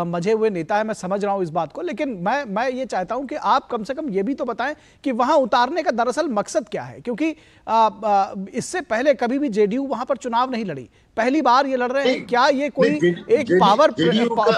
मजे हुए नेता है, मैं समझ रहा हूं इस बात को, लेकिन मैं ये चाहता हूं कि आप कम से कम ये भी तो बताएं कि वहां उतारने का दरअसल मकसद क्या है, क्योंकि इससे पहले कभी भी जेडीयू वहां पर चुनाव नहीं लड़ी, पहली बार ये लड़ रहे हैं। क्या ये कोई एक पावर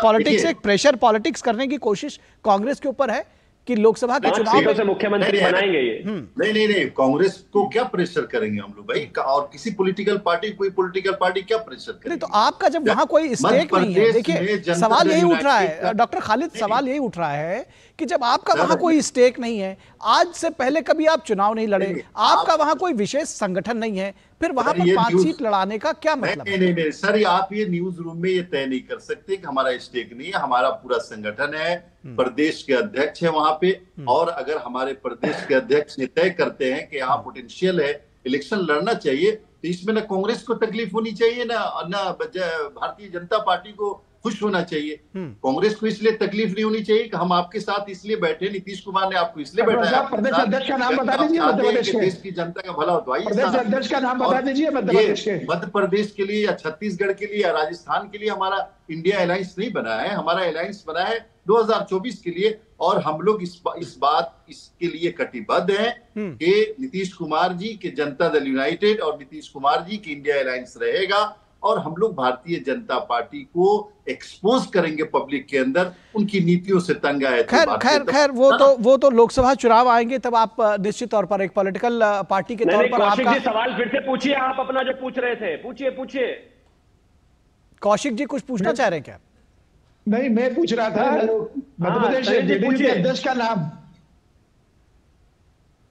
पॉलिटिक्स, एक प्रेशर पॉलिटिक्स करने की कोशिश कांग्रेस के ऊपर है कि लोकसभा के चुनाव सीटों से मुख्यमंत्री बनाएंगे ये। नहीं, कांग्रेस को क्या प्रेशर करेंगे हम लोग भाई, और किसी पॉलिटिकल पार्टी, कोई पॉलिटिकल पार्टी क्या प्रेशर करेगी? नहीं तो आपका जब वहां कोई स्टेक नहीं है, देखिए सवाल यही उठ रहा है डॉक्टर खालिद, सवाल यही उठ रहा है कि जब आपका वहां कोई स्टेक नहीं है, आज से पहले कभी आप चुनाव नहीं लड़े, आपका वहां कोई विशेष संगठन नहीं है, फिर वहां पर 5 सीट लड़ाने का क्या मतलब? नहीं सर, आप ये न्यूज रूम में ये तय नहीं कर सकते कि हमारा स्टेक नहीं है। हमारा पूरा संगठन है, प्रदेश के अध्यक्ष है वहां पे, और अगर हमारे प्रदेश के अध्यक्ष ये तय करते हैं कि यहाँ पोटेंशियल है, इलेक्शन लड़ना चाहिए, तो इसमें ना कांग्रेस को तकलीफ होनी चाहिए, ना भारतीय जनता पार्टी को खुश होना चाहिए। कांग्रेस को इसलिए तकलीफ नहीं होनी चाहिए कि हम आपके साथ इसलिए बैठे, नीतीश कुमार ने आपको इसलिए बैठाया, प्रदेश अध्यक्ष का नाम बता दीजिए, मध्य प्रदेश के देश की जनता का भला हो तो आइए। प्रदेश अध्यक्ष का नाम बता दीजिए मध्य प्रदेश के। मध्य प्रदेश के लिए या छत्तीसगढ़ के लिए या राजस्थान के लिए हमारा इंडिया अलायंस नहीं बना है, हमारा अलायंस बना है 2024 के लिए, और हम लोग इसके लिए कटिबद्ध हैं कि नीतीश कुमार जी के जनता दल यूनाइटेड और नीतीश कुमार जी की इंडिया अलायंस रहेगा, और हम लोग भारतीय जनता पार्टी को एक्सपोज करेंगे पब्लिक के अंदर, उनकी नीतियों से तंग आए। खैर वो तो लोकसभा चुनाव आएंगे तब आप निश्चित तौर पर एक पॉलिटिकल पार्टी के तौर पर आपका सवाल फिर से पूछिए, आप अपना जो पूछ रहे थे पूछिए। कौशिक जी कुछ पूछना चाह रहे हैं क्या? नहीं, मैं पूछ रहा था मध्य प्रदेश जेडीयू के अध्यक्ष का नाम।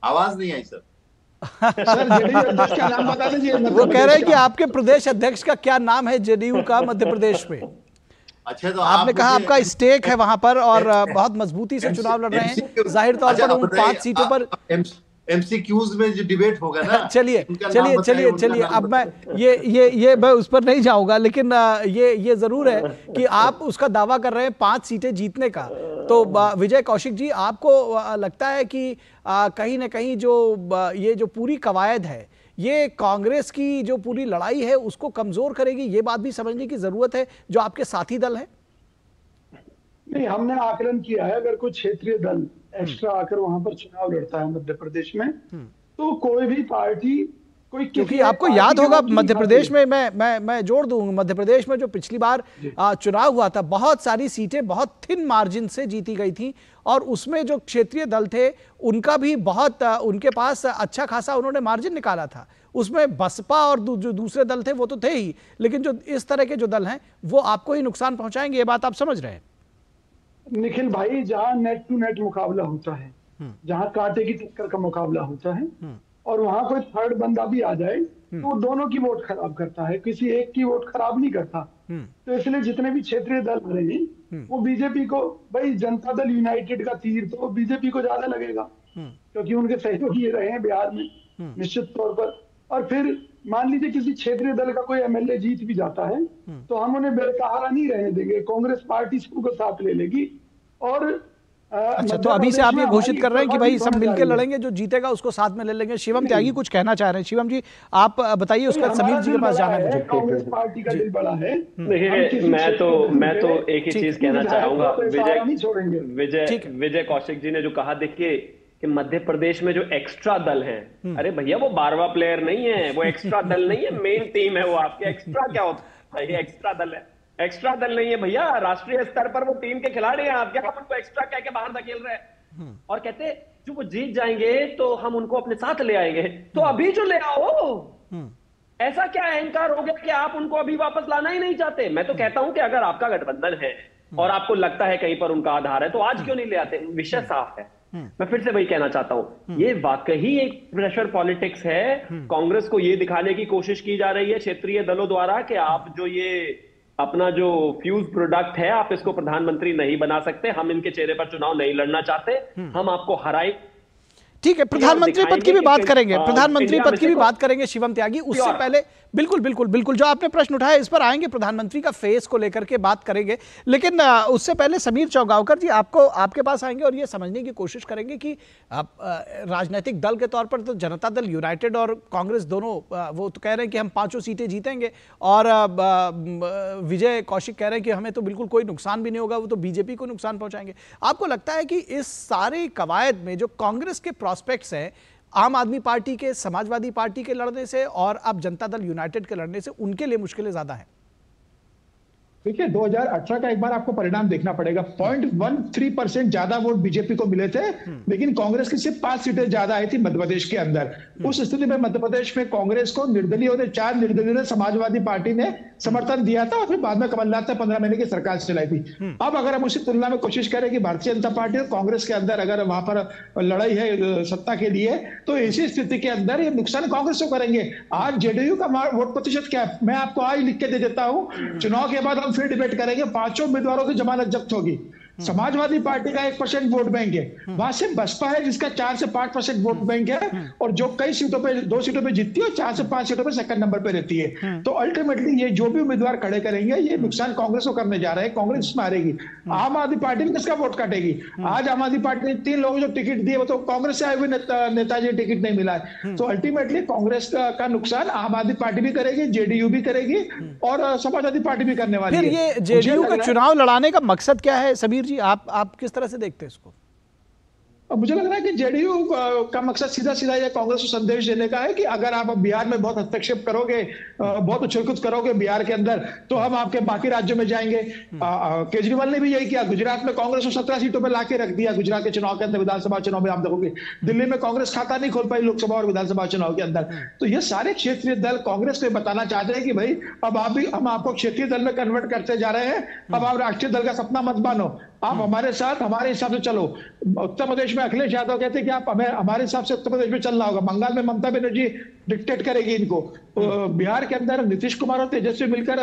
आवाज नहीं आई सर। सर जेडीयू अध्यक्ष का नाम बता दीजिए। वो कह रहे हैं कि आपके प्रदेश अध्यक्ष का क्या नाम है जेडीयू का मध्य प्रदेश में? अच्छा, तो आपने कहा आपका स्टेक है वहां पर और बहुत मजबूती से चुनाव लड़ रहे हैं, जाहिर तौर पर उन 5 सीटों पर एमसीक्यूज में जो डिबेट होगा ना। चलिए अब मैं ये मैं उस पर नहीं जाऊंगा, लेकिन ये जरूर है कि आप उसका दावा कर रहे हैं 5 सीटें जीतने का। तो विजय कौशिक जी, आपको लगता है कि कहीं ना कहीं ये जो पूरी कवायद है, ये कांग्रेस की जो पूरी लड़ाई है उसको कमजोर करेगी? ये बात भी समझने की जरूरत है जो आपके साथी दल है। नहीं, हमने आकलन किया है, अगर कोई क्षेत्रीय दल एक्स्ट्रा आकर वहां पर चुनाव लड़ता है मध्य प्रदेश में, तो कोई भी पार्टी क्योंकि आपको याद होगा मध्य प्रदेश में मैं जोड़ दूंगा, मध्य प्रदेश में जो पिछली बार चुनाव हुआ था, बहुत सारी सीटें बहुत थिन मार्जिन से जीती गई थी, और उसमें जो क्षेत्रीय दल थे उनका भी बहुत उनके पास अच्छा खासा उन्होंने मार्जिन निकाला था। उसमें बसपा और जो दूसरे दल थे वो तो थे ही, लेकिन जो इस तरह के जो दल हैं वो आपको ही नुकसान पहुंचाएंगे, ये बात आप समझ रहे हैं? निखिल भाई, जहां नेट टू नेट मुकाबला होता है, जहां कांटे की टक्कर का मुकाबला होता है, और वहां कोई थर्ड बंदा भी आ जाए तो दोनों की वोट खराब करता है, किसी एक की वोट खराब नहीं करता। तो इसलिए जितने भी क्षेत्रीय दल रहे वो बीजेपी को, भाई जनता दल यूनाइटेड का तीर तो बीजेपी को ज्यादा लगेगा, क्योंकि उनके सहयोगी रहे हैं बिहार में निश्चित तौर पर। और फिर मान लीजिए किसी क्षेत्रीय दल का कोई एमएलए जीत भी जाता है तो हम उन्हें बेसहारा नहीं रहने देंगे, कांग्रेस पार्टी सबको साथ ले लेगी। और अच्छा, तो अभी से आप ये घोषित कर रहे हैं कि भाई सब मिलकर लड़ेंगे, जो जीतेगा उसको साथ में ले लेंगे। शिवम त्यागी कुछ कहना चाह रहे हैं। शिवम जी आप बताइए, उसका समीर जी के पास जाना है मुझे। कांग्रेस पार्टी का दिल बड़ा है। देखिए, मैं तो एक ही चीज कहना चाहूंगा, विजय कौशिक जी ने जो कहा, देखिए कि मध्य प्रदेश में जो एक्स्ट्रा दल हैं, अरे भैया वो 12वां प्लेयर नहीं है, वो एक्स्ट्रा दल नहीं है, मेन टीम है वो आपके। एक्स्ट्रा क्या होता है? एक्स्ट्रा दल है, एक्स्ट्रा दल नहीं है भैया, राष्ट्रीय स्तर पर वो टीम के खिलाड़ी हैं आपके। हम उनको एक्स्ट्रा कह के बाहर धकेल रहे हैं और कहते जो वो जीत जाएंगे तो हम उनको अपने साथ ले आएंगे। तो अभी जो ले आओ, ऐसा क्या अहंकार हो गया कि आप उनको अभी वापस लाना ही नहीं चाहते? मैं तो कहता हूं कि अगर आपका गठबंधन है और आपको लगता है कहीं पर उनका आधार है, तो आज क्यों नहीं ले आते? विषय साफ है। मैं फिर से वही कहना चाहता हूं, ये वाकई एक प्रेशर पॉलिटिक्स है। कांग्रेस को ये दिखाने की कोशिश की जा रही है क्षेत्रीय दलों द्वारा कि आप जो ये अपना जो फ्यूज प्रोडक्ट है, आप इसको प्रधानमंत्री नहीं बना सकते, हम इनके चेहरे पर चुनाव नहीं लड़ना चाहते, हम आपको हराए। ठीक है, प्रधानमंत्री पद की भी बात करेंगे, प्रधानमंत्री पद की भी बात करेंगे शिवम त्यागी। उससे पहले बिल्कुल जो आपने प्रश्न उठाया इस पर आएंगे, प्रधानमंत्री का फेस को लेकर के बात करेंगे, लेकिन उससे पहले समीर चौगावकर जी आपके पास आएंगे और ये समझने की कोशिश करेंगे कि राजनीतिक दल के तौर पर तो जनता दल यूनाइटेड और कांग्रेस दोनों वो तो कह रहे हैं कि हम 5 सीटें जीतेंगे, और विजय कौशिक कह रहे हैं कि हमें तो बिल्कुल कोई नुकसान भी नहीं होगा, वो तो बीजेपी को नुकसान पहुंचाएंगे। आपको लगता है कि इस सारी कवायद में जो कांग्रेस के प्रॉस्पेक्ट्स हैं, आम आदमी पार्टी के, समाजवादी पार्टी के लड़ने से और अब जनता दल यूनाइटेड के लड़ने से, उनके लिए मुश्किलें ज्यादा हैं? देखिए 2018 का एक बार आपको परिणाम देखना पड़ेगा। 0.13% ज्यादा वोट बीजेपी को मिले थे, लेकिन कांग्रेस की सिर्फ 5 सीटें ज्यादा आई थी मध्य प्रदेश के अंदर। उस स्थिति में मध्य प्रदेश में कांग्रेस को निर्दलीयों ने, 4 निर्दलीयों ने, समाजवादी पार्टी ने समर्थन दिया था और फिर बाद में कमलनाथ ने 15 महीने की सरकार चलाई थी। अब अगर हम उसी तुलना में कोशिश करें कि भारतीय जनता पार्टी और कांग्रेस के अंदर अगर वहां पर लड़ाई है सत्ता के लिए, तो इसी स्थिति के अंदर ये नुकसान कांग्रेस को करेंगे। आज जेडीयू का वोट प्रतिशत क्या है, मैं आपको आज लिख के दे देता हूं। चुनाव के बाद हम फिर डिबेट करेंगे। 5 उम्मीदवारों की जमानत जब्त होगी। समाजवादी पार्टी का 1% वोट बैंक है, वहां से बसपा है जिसका 4 से 5% वोट बैंक है और जो कई सीटों पे, 2 सीटों पे जीतती है और 4 से 5 सीटों पे सेकंड नंबर पे रहती है। तो अल्टीमेटली ये जो भी उम्मीदवार खड़े करेंगे ये नुकसान कांग्रेस को करने जा रहे हैं। कांग्रेस इसमें हारेगी। आम आदमी पार्टी में किसका वोट काटेगी? आज आम आदमी पार्टी ने 3 लोगों जो टिकट दिए वो तो कांग्रेस से आए हुए नेताजी टिकट नहीं मिला है। तो अल्टीमेटली कांग्रेस का नुकसान आम आदमी पार्टी भी करेगी, जेडीयू भी करेगी और समाजवादी पार्टी भी करने वाली है। फिर ये जेडीयू का चुनाव लड़ाने का मकसद क्या है समीर जी, आप किस तरह से देखते हैं इसको? मुझे लग रहा है कि जेडीयू का मकसद सीधा सीधा यह कांग्रेस को संदेश देने का है कि अगर आप बिहार में बहुत हस्तक्षेप करोगे, बहुत उछलकूद करोगे बिहार के अंदर, तो हम आपके बाकी राज्यों में जाएंगे। केजरीवाल ने भी यही किया। गुजरात में कांग्रेस को 17 सीटों पर लाके रख दिया। गुजरात के चुनाव के अंदर, विधानसभा चुनाव में आप देखोगे दिल्ली में कांग्रेस खाता नहीं खोल पाई लोकसभा और विधानसभा चुनाव के अंदर। तो ये सारे क्षेत्रीय दल कांग्रेस को बताना चाहते हैं कि भाई अब आप भी, हम आपको क्षेत्रीय दल में कन्वर्ट करते जा रहे हैं। अब आप राष्ट्रीय दल का सपना मत मानो, आप हमारे साथ हमारे हिसाब से चलो। उत्तर प्रदेश में अखिलेश यादव कहते हैं कि आप हमें हमारे हिसाब से उत्तर प्रदेश में चलना होगा। बंगाल में ममता बनर्जी डिक्टेट करेगी इनको। बिहार के अंदर नीतीश कुमार और तेजस्वी मिलकर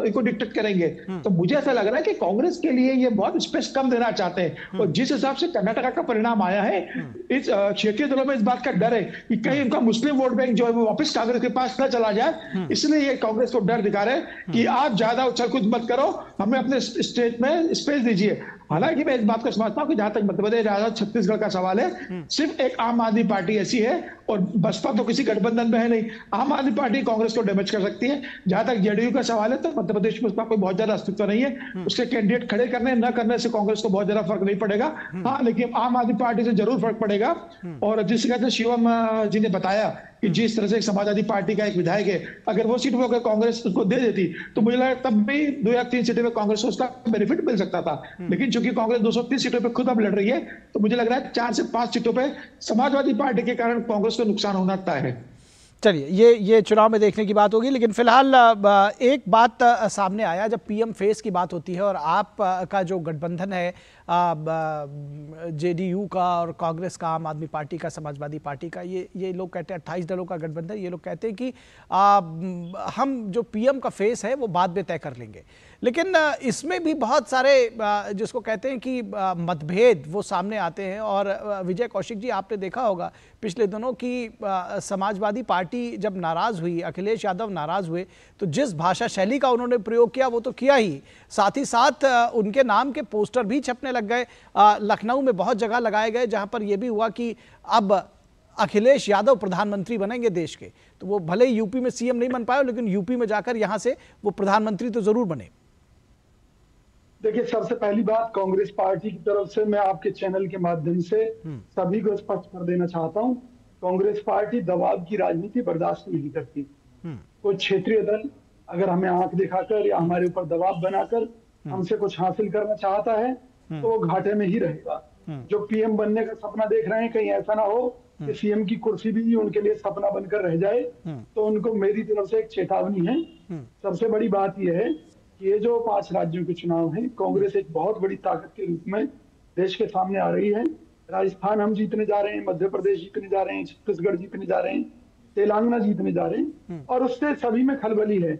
इनको डिक्टेट करेंगे। तो मुझे ऐसा लग रहा है कि कांग्रेस के लिए ये बहुत स्पेस कम देना चाहते हैं। और जिस हिसाब से कर्नाटका का परिणाम आया है, इस क्षेत्रीय दलों में इस बात का डर है कि कहीं उनका मुस्लिम वोट बैंक जो है वो वापस कांग्रेस के पास न चला जाए। इसलिए ये कांग्रेस को डर दिखा रहे हैं कि आप ज्यादा उछल कूद मत करो, हमें अपने स्टेट में स्पेस दीजिए। हालांकि मैं इस बात को समझता हूं कि जहां तक मध्य प्रदेश, छत्तीसगढ़ का सवाल है, सिर्फ एक आम आदमी पार्टी ऐसी है और बसपा तो किसी गठबंधन में है नहीं। आम आदमी पार्टी कांग्रेस को डैमेज कर सकती है। जहां तक जेडीयू का सवाल है तो मध्य प्रदेश में उसका कोई बहुत ज्यादा अस्तित्व नहीं है। उसके कैंडिडेट खड़े करने न करने से कांग्रेस को बहुत ज्यादा फर्क नहीं पड़ेगा। हाँ, लेकिन आम आदमी पार्टी से जरूर फर्क पड़ेगा। और जिस तरह से शिवम जी ने बताया कि जिस तरह से समाजवादी पार्टी का एक विधायक है, अगर वो सीट वो अगर कांग्रेस उसको दे देती तो मुझे लगा तब भी 2 या 3 सीटों पे कांग्रेस को उसका बेनिफिट मिल सकता था। लेकिन चूंकि कांग्रेस 230 सीटों पे खुद अब लड़ रही है, तो मुझे लग रहा है 4 से 5 सीटों पे समाजवादी पार्टी के कारण कांग्रेस को नुकसान होना तय है। चलिए, ये चुनाव में देखने की बात होगी। लेकिन फिलहाल एक बात सामने आया, जब पीएम फेस की बात होती है और आप का जो गठबंधन है जेडीयू का और कांग्रेस का, आम आदमी पार्टी का, समाजवादी पार्टी का, ये लोग कहते हैं 28 दलों का गठबंधन, ये लोग कहते हैं कि हम जो पीएम का फेस है वो बाद में तय कर लेंगे। लेकिन इसमें भी बहुत सारे जिसको कहते हैं कि मतभेद वो सामने आते हैं। और विजय कौशिक जी, आपने देखा होगा पिछले दिनों की समाजवादी पार्टी जब नाराज हुई, अखिलेश यादव नाराज हुए, तो जिस भाषा शैली का उन्होंने प्रयोग किया वो तो किया ही, साथ ही साथ उनके नाम के पोस्टर भी छपने लग गए। लखनऊ में बहुत जगह लगाए गए जहां पर यह भी हुआ कि अब अखिलेश यादव प्रधानमंत्री बनेंगे देश के। तो वो भले ही यूपी में सीएम नहीं बन पाए, लेकिन यूपी में जाकर यहां से वो प्रधानमंत्री तो जरूर बने। देखिए, सबसे पहली बात, कांग्रेस पार्टी की तरफ से मैं आपके चैनल के माध्यम से सभी को स्पष्ट कर देना चाहता हूं, कांग्रेस पार्टी दबाव की राजनीति बर्दाश्त नहीं करती। कोई क्षेत्रीय दल अगर हमें आंख दिखाकर या हमारे ऊपर दबाव बनाकर हमसे कुछ हासिल करना चाहता है तो वो घाटे में ही रहेगा। जो पीएम बनने का सपना देख रहे हैं, कहीं ऐसा ना हो कि सीएम की कुर्सी भी उनके लिए सपना बनकर रह जाए। तो उनको मेरी तरफ से एक चेतावनी है। सबसे बड़ी बात यह है कि ये जो 5 राज्यों के चुनाव हैं, कांग्रेस एक बहुत बड़ी ताकत के रूप में देश के सामने आ रही है। राजस्थान हम जीतने जा रहे हैं, मध्य प्रदेश जीतने जा रहे हैं, छत्तीसगढ़ जीतने जा रहे हैं, तेलंगाना जीतने जा रहे हैं और उससे सभी में खलबली है।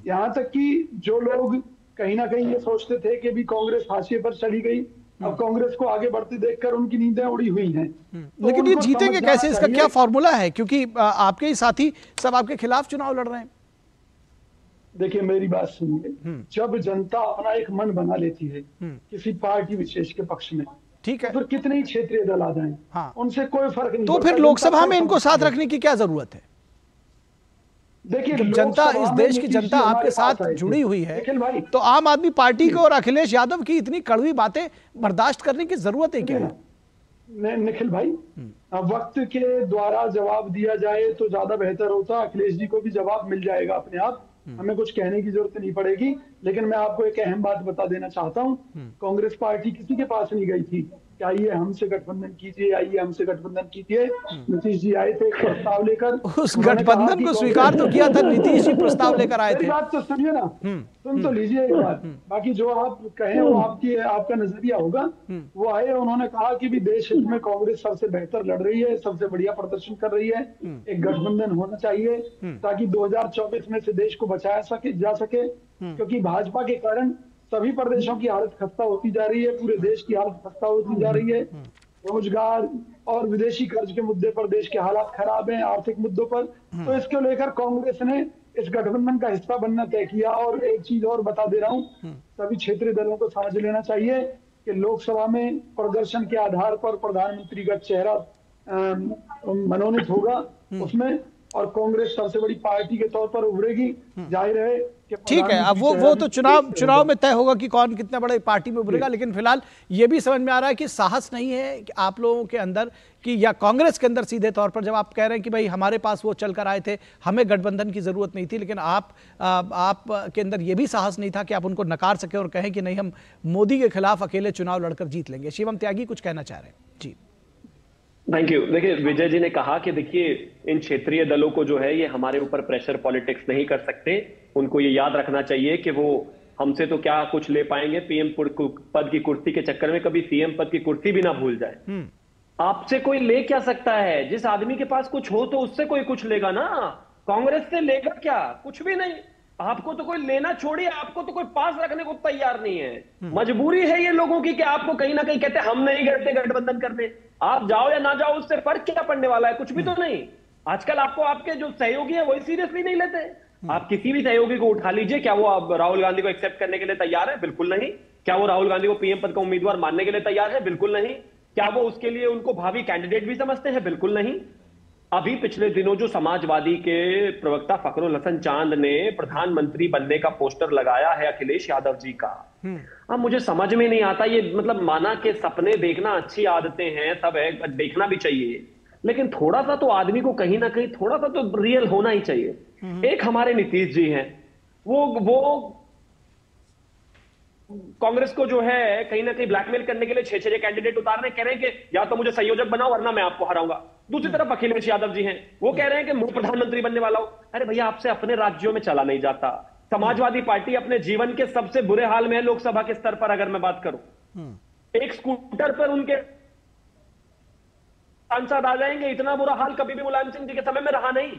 यहाँ तक कि जो लोग कहीं ना कहीं ये सोचते थे कि भी कांग्रेस हाशिए पर चली गई, अब कांग्रेस को आगे बढ़ते देखकर उनकी नींदें उड़ी हुई हैं। लेकिन ये जीतेंगे कैसे, इसका क्या फॉर्मूला है? क्योंकि आपके ही साथी सब आपके खिलाफ चुनाव लड़ रहे हैं। देखिए, मेरी बात सुनिए, जब जनता अपना एक मन बना लेती है किसी पार्टी विशेष के पक्ष में, ठीक है, तो फिर कितने ही क्षेत्रीय दल आ जाएं, उनसे कोई फर्क नहीं। तो फिर लोकसभा में इनको साथ रखने की क्या जरूरत है? देखिए, जनता, इस देश की जनता आपके साथ जुड़ी हुई है, तो आम आदमी पार्टी को और अखिलेश यादव की इतनी कड़वी बातें बर्दाश्त करने की जरूरत है क्या? निखिल भाई, वक्त के द्वारा जवाब दिया जाए तो ज्यादा बेहतर होता। अखिलेश जी को भी जवाब मिल जाएगा अपने आप, हमें कुछ कहने की जरूरत नहीं पड़ेगी। लेकिन मैं आपको एक अहम बात बता देना चाहता हूं, कांग्रेस पार्टी किसी के पास नहीं गई थी कि आइए हमसे गठबंधन कीजिए, आइए हमसे गठबंधन कीजिए। नीतीश जी आए थे प्रस्ताव लेकर, उस गठबंधन को स्वीकार तो किया था, नीतीश जी प्रस्ताव लेकर आए थे। बात तो सुनिए ना, सुन तो लीजिए एक बार, बाकी जो आप कहें वो आपका नजरिया होगा। वो आए, उन्होंने कहा कि भी देश हित में कांग्रेस सबसे बेहतर लड़ रही है, सबसे बढ़िया प्रदर्शन कर रही है, एक गठबंधन होना चाहिए ताकि 2024 में से देश को बचाया जा सके, क्योंकि भाजपा के कारण सभी प्रदेशों की हालत खस्ता होती जा रही है, पूरे देश की हालत खस्ता होती जा रही है। रोजगार और विदेशी कर्ज के मुद्दे पर देश के हालात खराब हैं, आर्थिक मुद्दों पर। तो इसको लेकर कांग्रेस ने इस गठबंधन का हिस्सा बनना तय किया। और एक चीज और बता दे रहा हूँ, सभी क्षेत्रीय दलों को समझ लेना चाहिए कि लोकसभा में प्रदर्शन के आधार पर प्रधानमंत्री का चेहरा मनोनीत होगा उसमें, और कांग्रेस सबसे बड़ी पार्टी के तौर पर उभरेगी। जाहिर है कि ठीक है, अब वो तो चुनाव में तय होगा कि कौन कितने बड़े पार्टी में उभरेगा, लेकिन फिलहाल ये भी समझ में आ रहा है कि साहस नहीं है कि आप लोगों के अंदर कि या कांग्रेस के अंदर सीधे तौर पर, जब आप कह रहे हैं कि भाई हमारे पास वो चल कर आए थे, हमें गठबंधन की जरूरत नहीं थी, लेकिन आप के अंदर ये भी साहस नहीं था कि आप उनको नकार सके और कहें कि नहीं हम मोदी के खिलाफ अकेले चुनाव लड़कर जीत लेंगे। शिवम त्यागी कुछ कहना चाह रहे हैं जी। Thank you. देखिए, विजय जी ने कहा कि देखिए इन क्षेत्रीय दलों को जो है ये हमारे ऊपर प्रेशर पॉलिटिक्स नहीं कर सकते, उनको ये याद रखना चाहिए कि वो हमसे तो क्या कुछ ले पाएंगे, पीएम पद की कुर्सी के चक्कर में कभी सीएम पद की कुर्सी भी ना भूल जाए। आपसे कोई ले क्या सकता है? जिस आदमी के पास कुछ हो तो उससे कोई कुछ लेगा ना, कांग्रेस से लेगा क्या? कुछ भी नहीं। आपको तो कोई लेना छोड़िए, आपको तो कोई पास रखने को तैयार नहीं है। मजबूरी है ये लोगों की कि आपको कहीं ना कहीं कहते हम नहीं करते गठबंधन करने, आप जाओ या ना जाओ उससे फर्क क्या पड़ने वाला है? कुछ भी तो नहीं। आजकल आपको आपके जो सहयोगी है वही सीरियसली नहीं लेते। आप किसी भी सहयोगी को उठा लीजिए, क्या वो आप राहुल गांधी को एक्सेप्ट करने के लिए तैयार है? बिल्कुल नहीं। क्या वो राहुल गांधी को पीएम पद का उम्मीदवार मानने के लिए तैयार है? बिल्कुल नहीं। क्या वो उसके लिए उनको भावी कैंडिडेट भी समझते हैं? बिल्कुल नहीं। अभी पिछले दिनों जो समाजवादी के प्रवक्ता फखरुल हसन चांद ने प्रधानमंत्री बनने का पोस्टर लगाया है अखिलेश यादव जी का, अब मुझे समझ में नहीं आता। ये मतलब माना कि सपने देखना अच्छी आदतें हैं, सब है, देखना भी चाहिए, लेकिन थोड़ा सा तो आदमी को कहीं ना कहीं थोड़ा सा तो रियल होना ही चाहिए। एक हमारे नीतीश जी हैं, वो कांग्रेस को जो है कहीं ना कहीं ब्लैकमेल करने के लिए 6 कैंडिडेट उतार रहे, कह रहे हैं कि या तो मुझे संयोजक बनाओ वरना मैं आपको हराऊंगा। दूसरी तरफ अखिलेश यादव जी हैं, वो कह रहे हैं कि मैं प्रधानमंत्री बनने वाला हूं। अरे भैया, आपसे अपने राज्यों में चला नहीं जाता। समाजवादी पार्टी अपने जीवन के सबसे बुरे हाल में है लोकसभा के स्तर पर। अगर मैं बात करूं, एक स्कूटर पर उनके सांसद आ जाएंगे, इतना बुरा हाल कभी भी मुलायम सिंह जी के समय में रहा नहीं।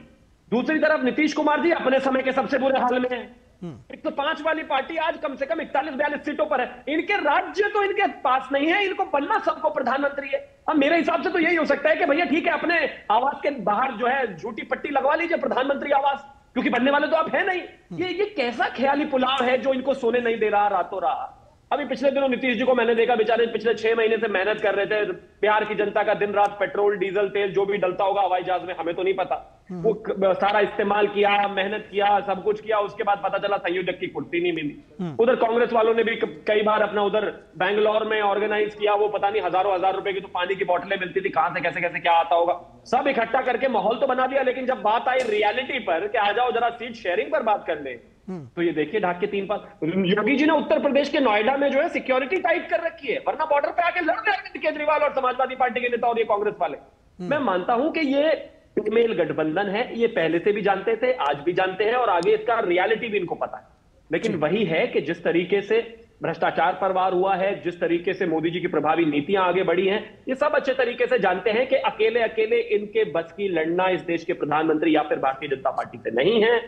दूसरी तरफ नीतीश कुमार जी अपने समय के सबसे बुरे हाल में है। 105 वाली पार्टी आज कम से कम 41-42 सीटों पर है। इनके राज्य तो इनके पास नहीं है, इनको बनना सबको प्रधानमंत्री है। अब मेरे हिसाब से तो यही हो सकता है कि भैया ठीक है, अपने आवास के बाहर जो है झूठी पट्टी लगवा लीजिए प्रधानमंत्री आवास, क्योंकि बनने वाले तो आप है नहीं। ये कैसा ख्याली पुलाव है जो इनको सोने नहीं दे रहा रातों रात। अभी पिछले दिनों नीतीश जी को मैंने देखा, बेचारे पिछले 6 महीने से मेहनत कर रहे थे। बिहार की जनता का दिन रात पेट्रोल डीजल तेल जो भी डलता होगा हवाई जहाज में, हमें तो नहीं पता, वो सारा इस्तेमाल किया, मेहनत किया, सब कुछ किया। उसके बाद पता चला संयोजक की कुर्सी नहीं मिली। उधर कांग्रेस वालों ने भी कई बार अपना उधर बैंगलोर में ऑर्गेनाइज किया, वो पता नहीं हजारों हजार रुपए की तो पानी की बोतलें मिलती थी, कहां से कैसे कैसे क्या आता होगा, सब इकट्ठा करके माहौल तो बना दिया। लेकिन जब बात आई रियलिटी पर कि आ जाओ जरा सीट शेयरिंग पर बात कर ले, तो ये देखिए ढाक के 3 पास। योगी जी ने उत्तर प्रदेश के नोएडा में जो है सिक्योरिटी टाइट कर रखी है, वरना बॉर्डर पे आके लड़ रहे केजरीवाल और समाजवादी पार्टी के नेता और ये कांग्रेस वाले। मैं मानता हूं कि ये पिगमेल गठबंधन है, ये पहले से भी जानते थे, आज भी जानते हैं, और आगे इसका रियलिटी भी इनको पता है। लेकिन वही है कि जिस तरीके से भ्रष्टाचार पर वार हुआ है, जिस तरीके से मोदी जी की प्रभावी नीतियां आगे बढ़ी हैं, ये सब अच्छे तरीके से जानते हैं कि अकेले अकेले इनके बस की लड़ना इस देश के प्रधानमंत्री या फिर भारतीय जनता पार्टी से नहीं है।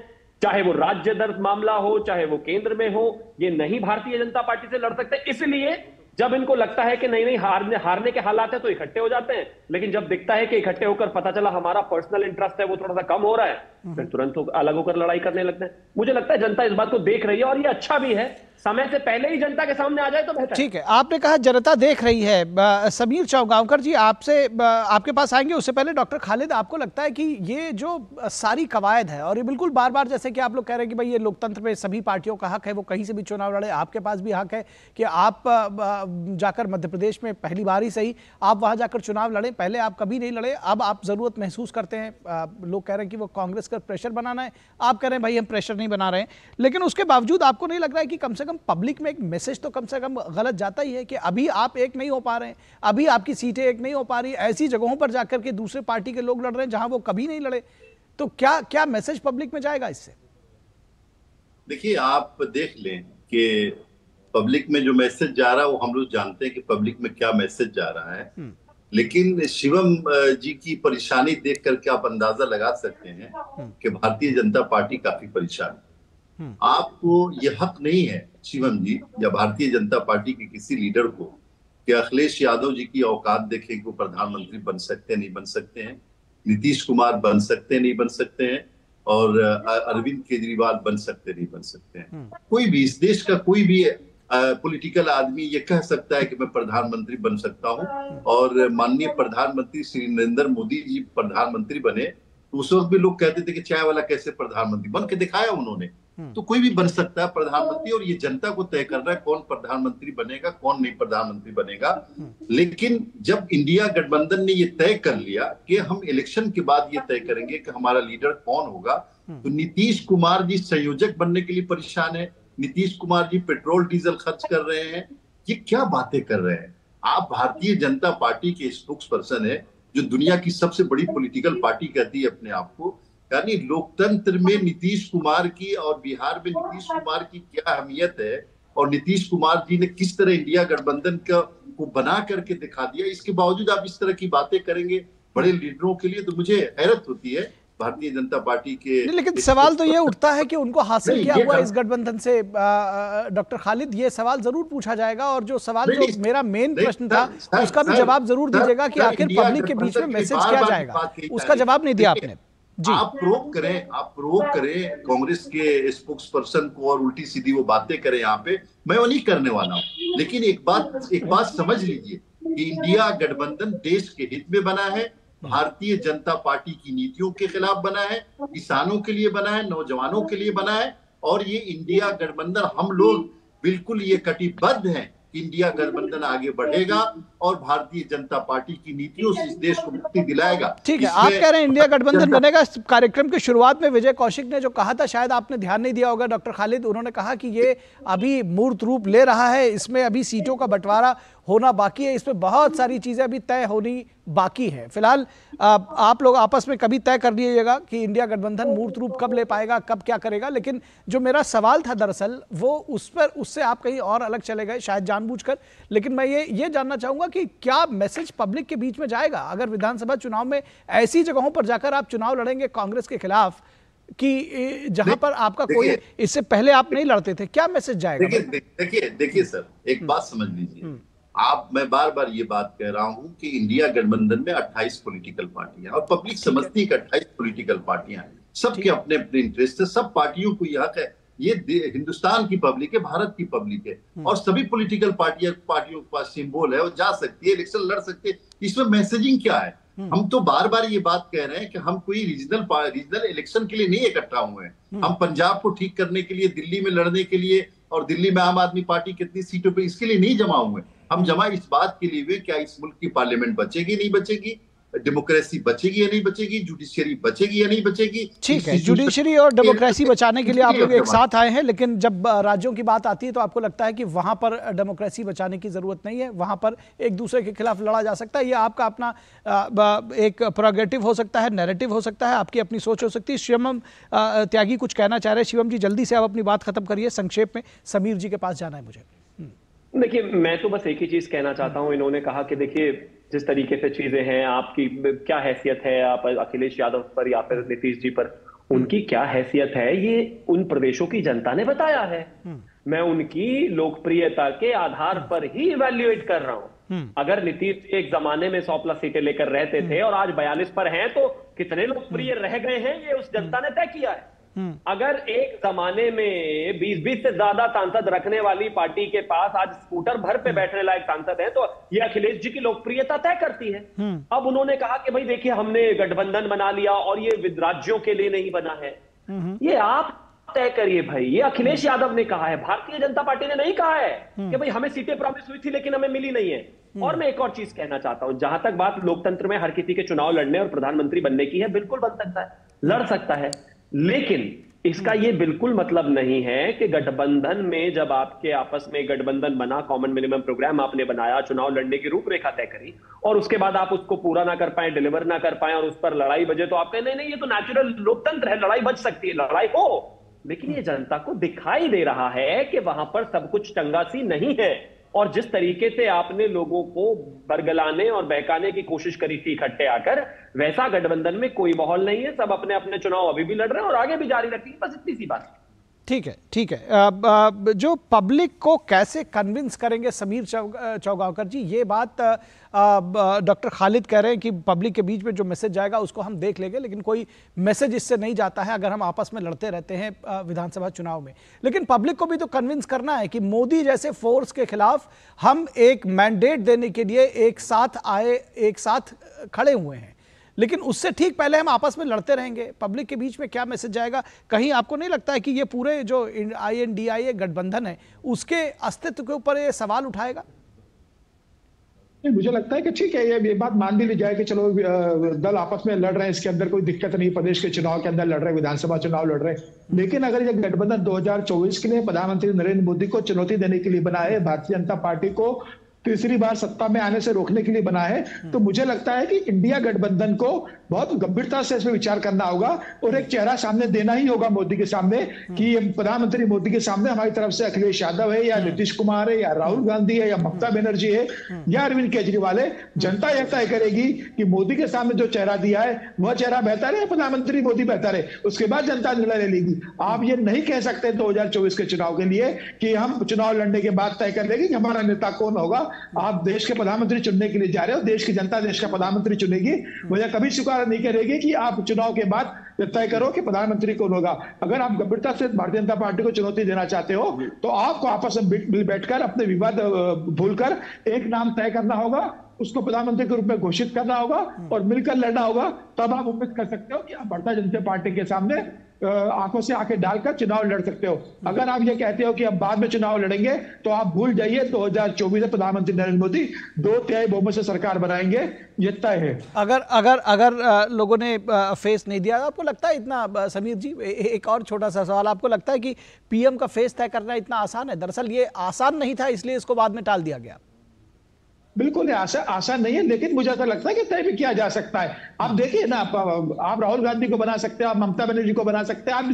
चाहे वो राज्य दर मामला हो, चाहे वो केंद्र में हो, ये नहीं भारतीय जनता पार्टी से लड़ सकते। इसलिए जब इनको लगता है कि नहीं हारने के हालात है तो इकट्ठे हो जाते हैं, लेकिन जब दिखता है कि इकट्ठे होकर पता चला हमारा पर्सनल इंटरेस्ट है वो थोड़ा सा कम हो रहा है, फिर तुरंत अलग होकर लड़ाई करने लगते हैं। मुझे लगता है जनता इस बात को देख रही है और ये अच्छा भी है। समय से पहले ही जनता के सामने आ जाए तो बेहतर। ठीक है, आपने कहा जनता देख रही है। समीर चौगांवकर जी, आपसे आपके पास आएंगे, उससे पहले डॉक्टर खालिद, आपको लगता है कि ये जो सारी कवायद है, और ये बिल्कुल बार बार जैसे कि आप लोग कह रहे हैं कि भाई ये लोकतंत्र में सभी पार्टियों का हक है, वो कहीं से भी चुनाव लड़े, आपके पास भी हक है कि आप जाकर मध्य प्रदेश में पहली बार ही सही आप वहां जाकर चुनाव लड़े, पहले आप कभी नहीं लड़े, अब आप जरूरत महसूस करते हैं, लोग कह रहे हैं कि वो कांग्रेस का प्रेशर बनाना है, आप कह रहे हैं भाई हम प्रेशर नहीं बना रहे हैं, लेकिन उसके बावजूद आपको नहीं लग रहा है कि कम से कम पब्लिक में एक मैसेज तो कम से कम गलत जाता ही है कि अभी आप एक नहीं हो पा रहे हैं, अभी आपकी सीटें एक नहीं हो पा रही, ऐसी जगहों पर जाकर के दूसरे पार्टी के लोग लड़ रहे हैं जहां वो कभी नहीं लड़े, तो क्या क्या मैसेज पब्लिक में जाएगा इससे? देखिए, आप देख लें कि पब्लिक में जो मैसेज जा रहा है वो हम लोग जानते हैं कि पब्लिक में क्या मैसेज जा रहा है, लेकिन शिवम जी की परेशानी देख करके आप अंदाजा लगा सकते हैं कि भारतीय जनता पार्टी काफी परेशान है। आपको ये हक नहीं है शिवम जी या भारतीय जनता पार्टी के किसी लीडर को कि अखिलेश यादव जी की औकात देखें कि वो प्रधानमंत्री बन सकते हैं नहीं बन सकते हैं, नीतीश कुमार बन सकते हैं नहीं बन सकते हैं, और अरविंद केजरीवाल बन सकते नहीं बन सकते हैं। कोई भी इस देश का कोई भी पॉलिटिकल आदमी ये कह सकता है कि मैं प्रधानमंत्री बन सकता हूं, और माननीय प्रधानमंत्री श्री नरेंद्र मोदी जी प्रधानमंत्री बने तो उस वक्त भी लोग कहते थे कि चाय वाला कैसे प्रधानमंत्री बन के दिखाया उन्होंने। तो कोई भी बन सकता है प्रधानमंत्री, और ये जनता को तय करना है कौन प्रधानमंत्री बनेगा कौन नहीं प्रधानमंत्री बनेगा। लेकिन जब इंडिया गठबंधन ने ये तय कर लिया कि हम इलेक्शन के बाद ये तय करेंगे कि हमारा लीडर कौन होगा, तो नीतीश कुमार जी संयोजक बनने के लिए परेशान है, नीतीश कुमार जी पेट्रोल डीजल खर्च कर रहे हैं, ये क्या बातें कर रहे हैं। आप भारतीय जनता पार्टी के स्पोक्स पर्सन है, जो दुनिया की सबसे बड़ी पॉलिटिकल पार्टी कहती है अपने आप को, यानी लोकतंत्र में नीतीश कुमार की और बिहार में नीतीश कुमार की क्या अहमियत है, और नीतीश कुमार जी ने किस तरह इंडिया गठबंधन को बना करके दिखा दिया, इसके बावजूद आप इस तरह की बातें करेंगे बड़े लीडरों के लिए, तो मुझे हैरत होती है भारतीय जनता पार्टी के। लेकिन सवाल तो ये उठता है कि उनको हासिल क्या हुआ इस गठबंधन से। डॉक्टर खालिद, ये सवाल जरूर पूछा जाएगा, और जो सवाल जो मेरा मेन प्रश्न था उसका भी जवाब जरूर दीजिएगा कि आखिर पब्लिक के बीच में मैसेज क्या जाएगा, उसका जवाब नहीं दिया आपने जी। आप प्रोवोक करें कांग्रेस के स्पोक्स पर्सन को और उल्टी सीधी वो बातें करें यहाँ पे, मैं वो नहीं करने वाला हूँ, लेकिन एक बात समझ लीजिए कि इंडिया गठबंधन देश के हित में बना है, भारतीय जनता पार्टी की नीतियों के खिलाफ बना है, किसानों के लिए बना है, नौजवानों के लिए बना है, और ये इंडिया गठबंधन हम लोग बिल्कुल ये कटिबद्ध हैं, इंडिया गठबंधन आगे बढ़ेगा और भारतीय जनता पार्टी की नीतियों से इस देश को मुक्ति दिलाएगा। ठीक है, आप कह रहे हैं इंडिया गठबंधन बनेगा। इस कार्यक्रम के शुरुआत में विजय कौशिक ने जो कहा था, शायद आपने ध्यान नहीं दिया होगा डॉक्टर खालिद, उन्होंने कहा कि ये अभी मूर्त रूप ले रहा है, इसमें अभी सीटों का बंटवारा होना बाकी है, इसमें बहुत सारी चीजें अभी तय होनी बाकी है। फिलहाल आप लोग आपस में कभी तय कर लीजिएगा कि इंडिया गठबंधन मूर्त रूप कब ले पाएगा, कब क्या करेगा। लेकिन जो मेरा सवाल था दरअसल वो उससे आप कहीं और अलग चले गए, शायद जानबूझकर। लेकिन मैं ये जानना चाहूंगा कि क्या मैसेज पब्लिक के बीच में जाएगा अगर विधानसभा चुनाव में ऐसी जगहों पर जाकर आप चुनाव लड़ेंगे कांग्रेस के खिलाफ कि जहां पर आपका कोई, इससे पहले आप नहीं लड़ते थे, क्या मैसेज जाएगा? देखिए सर, एक बात समझ लीजिए, मैं बार बार ये बात कह रहा हूं कि इंडिया गठबंधन में 28 पॉलिटिकल पार्टियां, और पब्लिक समझती है कि 28 पॉलिटिकल पार्टियां हैं, सबके अपने अपने इंटरेस्ट है, सब पार्टियों को यह हक है, ये हिंदुस्तान की पब्लिक है, भारत की पब्लिक है, और सभी पॉलिटिकल पार्टियों के पास सिंबल है, वो जा सकती है, इलेक्शन लड़ सकते हैं। इसमें मैसेजिंग क्या है? हम तो बार बार ये बात कह रहे हैं कि हम कोई रीजनल इलेक्शन के लिए नहीं इकट्ठा हुए हैं, हम पंजाब को ठीक करने के लिए, दिल्ली में लड़ने के लिए, और दिल्ली में आम आदमी पार्टी कितनी सीटों पे, इसके लिए नहीं जमा हुए। हम जमा इस बात के लिए हुए क्या इस मुल्क की पार्लियामेंट बचेगी नहीं बचेगी, डेमोक्रेसी बचेगी या नहीं बचेगी, जुडिशियरी बचेगी या नहीं बचेगी। ठीक है, जुडिशियरी और डेमोक्रेसी बचाने के लिए आप लोग एक साथ आए हैं, लेकिन जब राज्यों की बात आती है तो आपको लगता है कि वहां पर डेमोक्रेसी बचाने की जरूरत नहीं है, वहां पर एक दूसरे के खिलाफ लड़ा जा सकता है। ये आपका अपना एक प्रोग्रेटिव हो सकता है, नैरेटिव हो सकता है, आपकी अपनी सोच हो सकती है। शिवम त्यागी कुछ कहना चाह रहे हैं। शिवम जी जल्दी से आप अपनी बात खत्म करिए, संक्षेप में समीर जी के पास जाना है मुझे। देखिए, मैं तो बस एक ही चीज कहना चाहता हूं। इन्होंने कहा कि देखिए जिस तरीके से चीजें हैं, आपकी क्या हैसियत है, आप अखिलेश यादव पर या फिर नीतीश जी पर, उनकी क्या हैसियत है ये उन प्रदेशों की जनता ने बताया है। मैं उनकी लोकप्रियता के आधार पर ही इवैल्यूएट कर रहा हूं। अगर नीतीश एक जमाने में 100+ सीटें लेकर रहते थे और आज 42 पर हैं, तो कितने लोकप्रिय रह गए हैं ये उस जनता ने तय किया है। अगर एक जमाने में 20-20 से ज्यादा सांसद रखने वाली पार्टी के पास आज स्कूटर भर पे बैठने लायक सांसद है, तो ये अखिलेश जी की लोकप्रियता तय करती है। अब उन्होंने कहा कि भाई देखिए हमने गठबंधन बना लिया और ये राज्यों के लिए नहीं बना है, ये आप तय करिए भाई। ये अखिलेश यादव ने कहा है, भारतीय जनता पार्टी ने नहीं कहा है कि भाई हमें सीटें प्रॉमिस हुई थी लेकिन हमें मिली नहीं है। और मैं एक और चीज कहना चाहता हूं, जहां तक बात लोकतंत्र में हर किसी के चुनाव लड़ने और प्रधानमंत्री बनने की है, बिल्कुल बन सकता है, लड़ सकता है, लेकिन इसका ये बिल्कुल मतलब नहीं है कि गठबंधन में जब आपके आपस में गठबंधन बना, कॉमन मिनिमम प्रोग्राम आपने बनाया, चुनाव लड़ने की रूपरेखा तय करी और उसके बाद आप उसको पूरा ना कर पाए, डिलीवर ना कर पाए और उस पर लड़ाई बजे, तो आप कहें नहीं ये तो नेचुरल लोकतंत्र है, लड़ाई बच सकती है, लड़ाई हो। लेकिन ये जनता को दिखाई दे रहा है कि वहां पर सब कुछ चंगासी नहीं है और जिस तरीके से आपने लोगों को बरगलाने और बहकाने की कोशिश करी थी इकट्ठे आकर, वैसा गठबंधन में कोई माहौल नहीं है। सब अपने अपने चुनाव अभी भी लड़ रहे हैं और आगे भी जारी रखेंगे, बस इतनी सी बात। ठीक है, ठीक है। जो पब्लिक को कैसे कन्विंस करेंगे समीर चौगांवकर जी, ये बात डॉक्टर खालिद कह रहे हैं कि पब्लिक के बीच में जो मैसेज जाएगा उसको हम देख लेंगे, लेकिन कोई मैसेज इससे नहीं जाता है अगर हम आपस में लड़ते रहते हैं विधानसभा चुनाव में। लेकिन पब्लिक को भी तो कन्विंस करना है कि मोदी जैसे फोर्स के खिलाफ हम एक मैंडेट देने के लिए एक साथ आए, एक साथ खड़े हुए हैं, लेकिन उससे ठीक पहले हम आपस में लड़ते रहेंगे। पब्लिक के बीच में क्या मैसेज जाएगा? कहीं आपको नहीं लगता है कि ये पूरे जो INDIA गठबंधन है उसके अस्तित्व के ऊपर ये सवाल उठाएगा? नहीं, मुझे लगता है कि ठीक है, ये बात मान भी ली जाए कि चलो दल आपस में लड़ रहे हैं, इसके अंदर कोई दिक्कत नहीं, प्रदेश के चुनाव के अंदर लड़ रहे हैं, विधानसभा चुनाव लड़ रहे हैं। लेकिन अगर ये गठबंधन 2024 के लिए प्रधानमंत्री नरेंद्र मोदी को चुनौती देने के लिए बना है, भारतीय जनता पार्टी को तीसरी बार सत्ता में आने से रोकने के लिए बना है, तो मुझे लगता है कि इंडिया गठबंधन को बहुत गंभीरता से इसमें विचार करना होगा और एक चेहरा सामने देना ही होगा मोदी के सामने कि प्रधानमंत्री मोदी के सामने हमारी तरफ से अखिलेश यादव है या नीतीश कुमार है या राहुल गांधी है या ममता बनर्जी है या अरविंद केजरीवाल है। जनता यह तय करेगी कि मोदी के सामने जो चेहरा दिया है वह चेहरा बेहतर है या प्रधानमंत्री मोदी बेहतर है, उसके बाद जनता निर्णय ले लेगी। आप ये नहीं कह सकते 2024 के चुनाव के लिए कि हम चुनाव लड़ने के बाद तय कर लेंगे कि हमारा नेता कौन होगा। आप देश के प्रधानमंत्री चुनने के लिए जा रहे हो, देश की जनता देश का प्रधानमंत्री चुनेगी, वह कभी स्वीकार नहीं करेगी कि आप चुनाव के बाद तय करो कि प्रधानमंत्री कौन होगा। अगर आप गंभीरता से भारतीय जनता पार्टी को चुनौती देना चाहते हो तो आपको आपस में मिल बैठकर अपने विवाद भूलकर एक नाम तय करना होगा, उसको प्रधानमंत्री के रूप में घोषित करना होगा और मिलकर लड़ना होगा। तब आप उम्मीद कर सकते हो कि आप भारतीय जनता पार्टी के सामने आंखों से आंखें डालकर चुनाव लड़ सकते हो। अगर आप ये कहते हो कि अब बाद में चुनाव लड़ेंगे तो आप भूल जाइए, 2024 में प्रधानमंत्री नरेंद्र मोदी 2/3 बहुमत से सरकार बनाएंगे, ये तय है। अगर लोगों ने फेस नहीं दिया, आपको लगता है इतना? समीर जी, एक और छोटा सा सवाल, आपको लगता है कि PM का फेस तय करना इतना आसान है? दरअसल ये आसान नहीं था, इसलिए इसको बाद में टाल दिया गया। बिल्कुल आसान नहीं है, लेकिन मुझे ऐसा लगता है कि तय भी किया जा सकता है। आप देखिए ना, आप राहुल गांधी को बना सकते हैं, आप ममता बनर्जी को बना सकते हैं, आप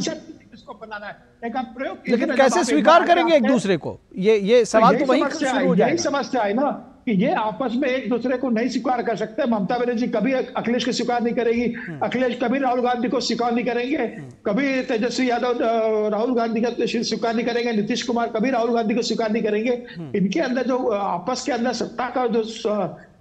किसको बनाना है, एक आप प्रयोग। लेकिन कैसे स्वीकार करेंगे एक दूसरे को? ये सवाल तो वही शुरू हो जाएगा। यही समस्या है ना कि ये आपस में एक दूसरे को नहीं स्वीकार कर सकते। ममता बनर्जी कभी अखिलेश को स्वीकार नहीं करेगी, अखिलेश कभी राहुल गांधी को स्वीकार नहीं करेंगे, कभी तेजस्वी यादव राहुल गांधी का स्वीकार नहीं करेंगे, नीतीश कुमार कभी राहुल गांधी को स्वीकार नहीं करेंगे। इनके अंदर जो आपस के अंदर सत्ता का जो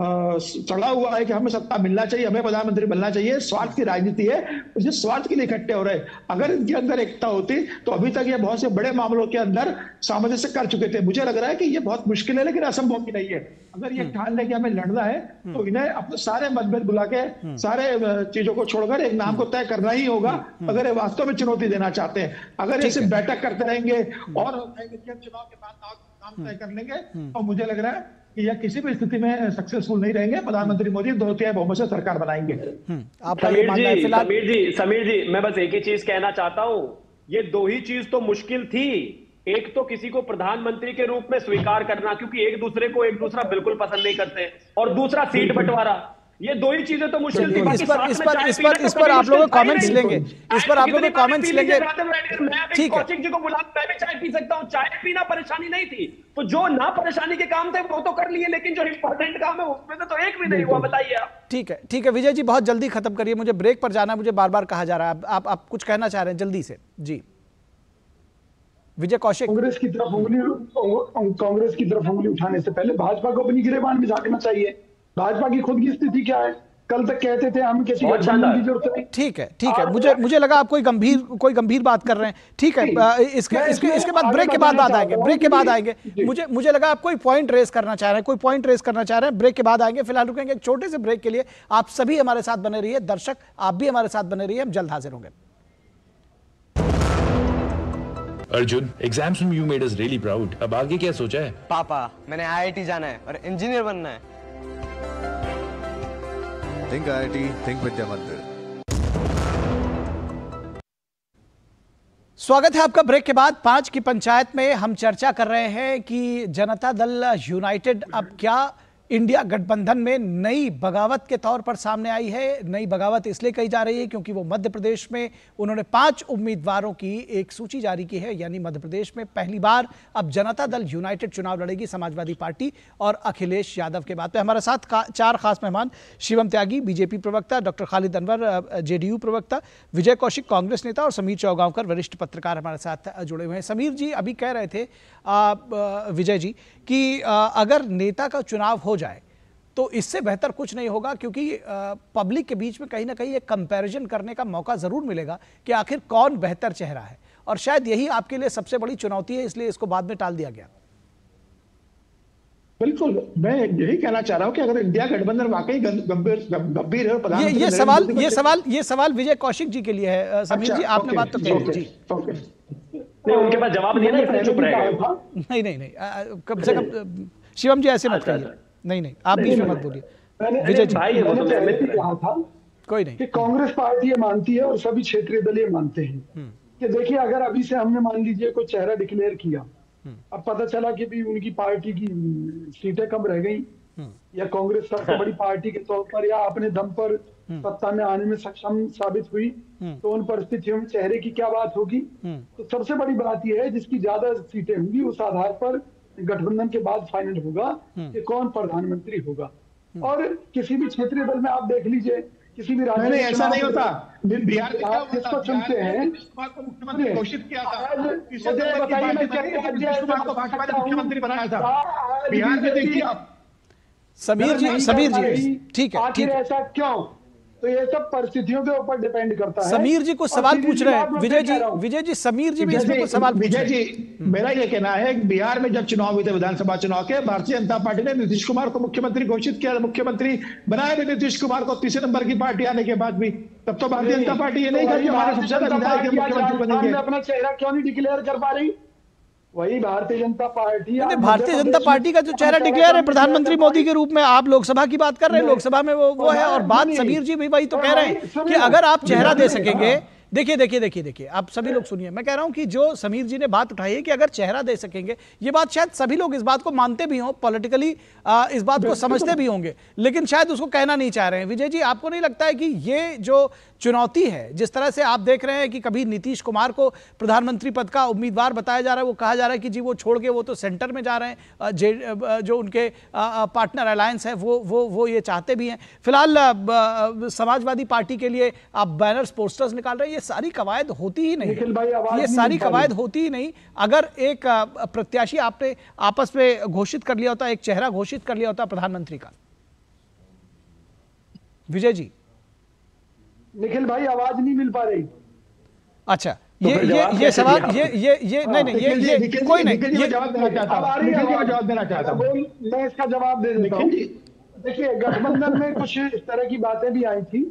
चढ़ा हुआ है कि हमें सत्ता मिलना चाहिए, हमें प्रधानमंत्री बनना चाहिए, स्वार्थ की राजनीति है, उसी स्वार्थ के लिए इकट्ठे हो रहे। अगर इनके अंदर एकता होती तो अभी तक ये बहुत से बड़े मामलों के अंदर सामंजस्य कर चुके थे। मुझे लग रहा है कि ये बहुत मुश्किल है, लेकिन असंभव भी नहीं है। अगर ये ठान ले कि हमें लड़ना है तो इन्हें अपने सारे मतभेद बुला के सारे चीजों को छोड़कर एक नाम को तय करना ही होगा, अगर ये वास्तव में चुनौती देना चाहते हैं। अगर ये सिर्फ बैठक करते रहेंगे और चुनाव के बाद नाम तय कर लेंगे तो मुझे लग रहा है कि यह किसी भी स्थिति में सक्सेसफुल नहीं रहेंगे। प्रधानमंत्री मोदी 2/3 बहुमत से सरकार बनाएंगे। समीर जी, मैं बस एक ही चीज कहना चाहता हूं, ये दो ही चीज तो मुश्किल थी। एक तो किसी को प्रधानमंत्री के रूप में स्वीकार करना, क्योंकि एक दूसरा बिल्कुल पसंद नहीं करते, और दूसरा सीट बंटवारा। ये दो ही चीजें तो मुश्किल थी। इस पर आप लोग कमेंट्स लेंगे, इस पर आप लोग कमेंट्स लेंगे। ठीक है, कौशिक जी को बुला, मैं भी चाय पी सकता हूँ, चाय पीना परेशानी नहीं थी। तो जो ना परेशानी के काम थे वो तो कर लिए, लेकिन जो इंपॉर्टेंट काम है उसमें तो एक भी नहीं हुआ। बताइए आप। ठीक है विजय जी, बहुत जल्दी खत्म करिए, मुझे ब्रेक पर जाना है, मुझे बार बार कहा जा रहा है। आप कुछ कहना चाह रहे हैं जल्दी से? जी विजय कौशिक। कांग्रेस की तरफ उंगली उठाने से पहले भाजपा को अपनी गिरेबान में झांकना चाहिए। भाजपा की खुद की स्थिति क्या है? कल तक कहते थे हम किसी गठबंधन की जरूरत नहीं। ठीक है, मुझे लगा आप कोई गंभीर बात कर रहे हैं। ठीक है, इसके बाद ब्रेक के बाद बात आएंगे। मुझे लगा आप कोई पॉइंट रेस करना चाह रहे हैं, ब्रेक के बाद आएंगे। फिलहाल रुकेंगे एक छोटे से ब्रेक के लिए। आप सभी हमारे साथ बने रहिए, दर्शक आप भी हमारे साथ बने रहिए, हम जल्द हाजिर होंगे। अर्जुन, एग्जाम्स में you made us really proud. अब आगे क्या सोचा है? पापा, मैंने IIT जाना है और इंजीनियर बनना है। Think IIT, think विद्या मंदिर। स्वागत है आपका ब्रेक के बाद। 5 की पंचायत में हम चर्चा कर रहे हैं कि जनता दल यूनाइटेड अब क्या इंडिया गठबंधन में नई बगावत के तौर पर सामने आई है। नई बगावत इसलिए कही जा रही है क्योंकि वो मध्य प्रदेश में उन्होंने 5 उम्मीदवारों की एक सूची जारी की है। यानी मध्य प्रदेश में पहली बार अब जनता दल यूनाइटेड चुनाव लड़ेगी, समाजवादी पार्टी और अखिलेश यादव के बाद। हमारे साथ 4 खास मेहमान, शिवम त्यागी बीजेपी प्रवक्ता, डॉक्टर खालिद अनवर JDU प्रवक्ता, विजय कौशिक कांग्रेस नेता और समीर चौगांवकर वरिष्ठ पत्रकार हमारे साथ जुड़े हुए हैं। समीर जी, अभी कह रहे थे विजय जी कि अगर नेता का चुनाव हो जाए तो इससे बेहतर कुछ नहीं होगा, क्योंकि पब्लिक के बीच में कहीं ना कहीं एक कंपैरिजन करने का मौका जरूर मिलेगा कि आखिर कौन बेहतर चेहरा है, और शायद यही आपके लिए सबसे बड़ी चुनौती है, इसलिए इसको बाद में टाल दिया गया। बिल्कुल, मैं यही कहना चाह रहा हूं कि अगर इंडिया गठबंधन वाकई गंभीर है, प्रधानमंत्री ये सवाल विजय कौशिक जी के लिए है। समीर जी, आपने बात तो कही जी। नहीं, उनके पास जवाब दिया ना, चुप रहेगा। नहीं, कम से कम शिवम जी ऐसे मत कहिए। नहीं, आप बीच में मत बोलिए। विजय जी, कहा था कोई नहीं कि कांग्रेस पार्टी ये मानती है और सभी क्षेत्रीय दल ये मानते हैं कि देखिए, अगर अभी से हमने मान लीजिए कोई चेहरा डिक्लेयर किया, अब पता चला कि भी उनकी पार्टी की सीटें कम रह गई, या कांग्रेस सबसे बड़ी पार्टी के तौर पर या अपने दम पर सत्ता में आने में सक्षम साबित हुई, तो उन परिस्थितियों में चेहरे की क्या बात होगी। तो सबसे बड़ी बात यह है जिसकी ज्यादा सीटें होंगी उस आधार पर गठबंधन के बाद फाइनल होगा कि कौन प्रधानमंत्री होगा। और किसी भी क्षेत्रीय दल में आप देख लीजिए, किसी भी राज्य में ऐसा नहीं होता। बिहार जिसको चुनते हैं मुख्यमंत्री घोषित किया था, मुख्यमंत्री बनाया था बिहार में। देखिए आप समीर जी, ठीक है, आखिर ऐसा क्यों? तो ये सब परिस्थितियों के ऊपर डिपेंड करता है। समीर जी कुछ सवाल पूछ रहे हैं। विजय जी समीर जी भी इसमें कुछ सवाल पूछ रहे हैं। विजय जी, मेरा ये कहना है कि बिहार में जब चुनाव हुए थे, विधानसभा चुनाव के, भारतीय जनता पार्टी ने नीतीश कुमार को मुख्यमंत्री घोषित किया, मुख्यमंत्री बनाया भी नीतीश कुमार को तीसरे नंबर की पार्टी आने के बाद भी। तब तो भारतीय जनता पार्टी ये नहीं कहा कि हमारे सबसे ज्यादा विधायक मुख्यमंत्री बनेंगे। अपना चेहरा क्यों नहीं डिक्लेयर कर पा रही? वही भारतीय जनता पार्टी, भारतीय जनता पार्टी का जो चेहरा डिक्लेयर है प्रधानमंत्री मोदी के रूप में, आप लोकसभा की बात कर रहे हैं, लोकसभा में वो है। और बात समीर जी भी वही तो कह रहे हैं कि अगर आप चेहरा दे सकेंगे, देखिए आप सभी लोग सुनिए, मैं कह रहा हूं कि जो समीर जी ने बात उठाई है कि अगर चेहरा दे सकेंगे, ये बात शायद सभी लोग इस बात को मानते भी हों, पॉलिटिकली इस बात को समझते भी होंगे, लेकिन शायद उसको कहना नहीं चाह रहे हैं। विजय जी, आपको नहीं लगता है कि ये जो चुनौती है, जिस तरह से आप देख रहे हैं कि कभी नीतीश कुमार को प्रधानमंत्री पद का उम्मीदवार बताया जा रहा है, वो कहा जा रहा है कि जी वो छोड़ के वो तो सेंटर में जा रहे हैं, जो उनके पार्टनर अलायंस है वो ये चाहते भी हैं। फिलहाल समाजवादी पार्टी के लिए आप बैनर्स, पोस्टर्स निकाल रहे हैं, ये सारी कवायद होती ही नहीं, ये सारी कवायद होती ही नहीं। अगर एक प्रत्याशी आपने आपस में घोषित कर लिया होता, एक चेहरा घोषित कर लिया होता प्रधानमंत्री का। विजय जी, निखिल भाई आवाज नहीं मिल पा रही। अच्छा, ये सवाल नहीं कोई नहीं, ये जवाब देना चाहता हूं। मैं इसका जवाब दे देता हूं। देखिए, गठबंधन में कुछ इस तरह की बातें भी आई थी,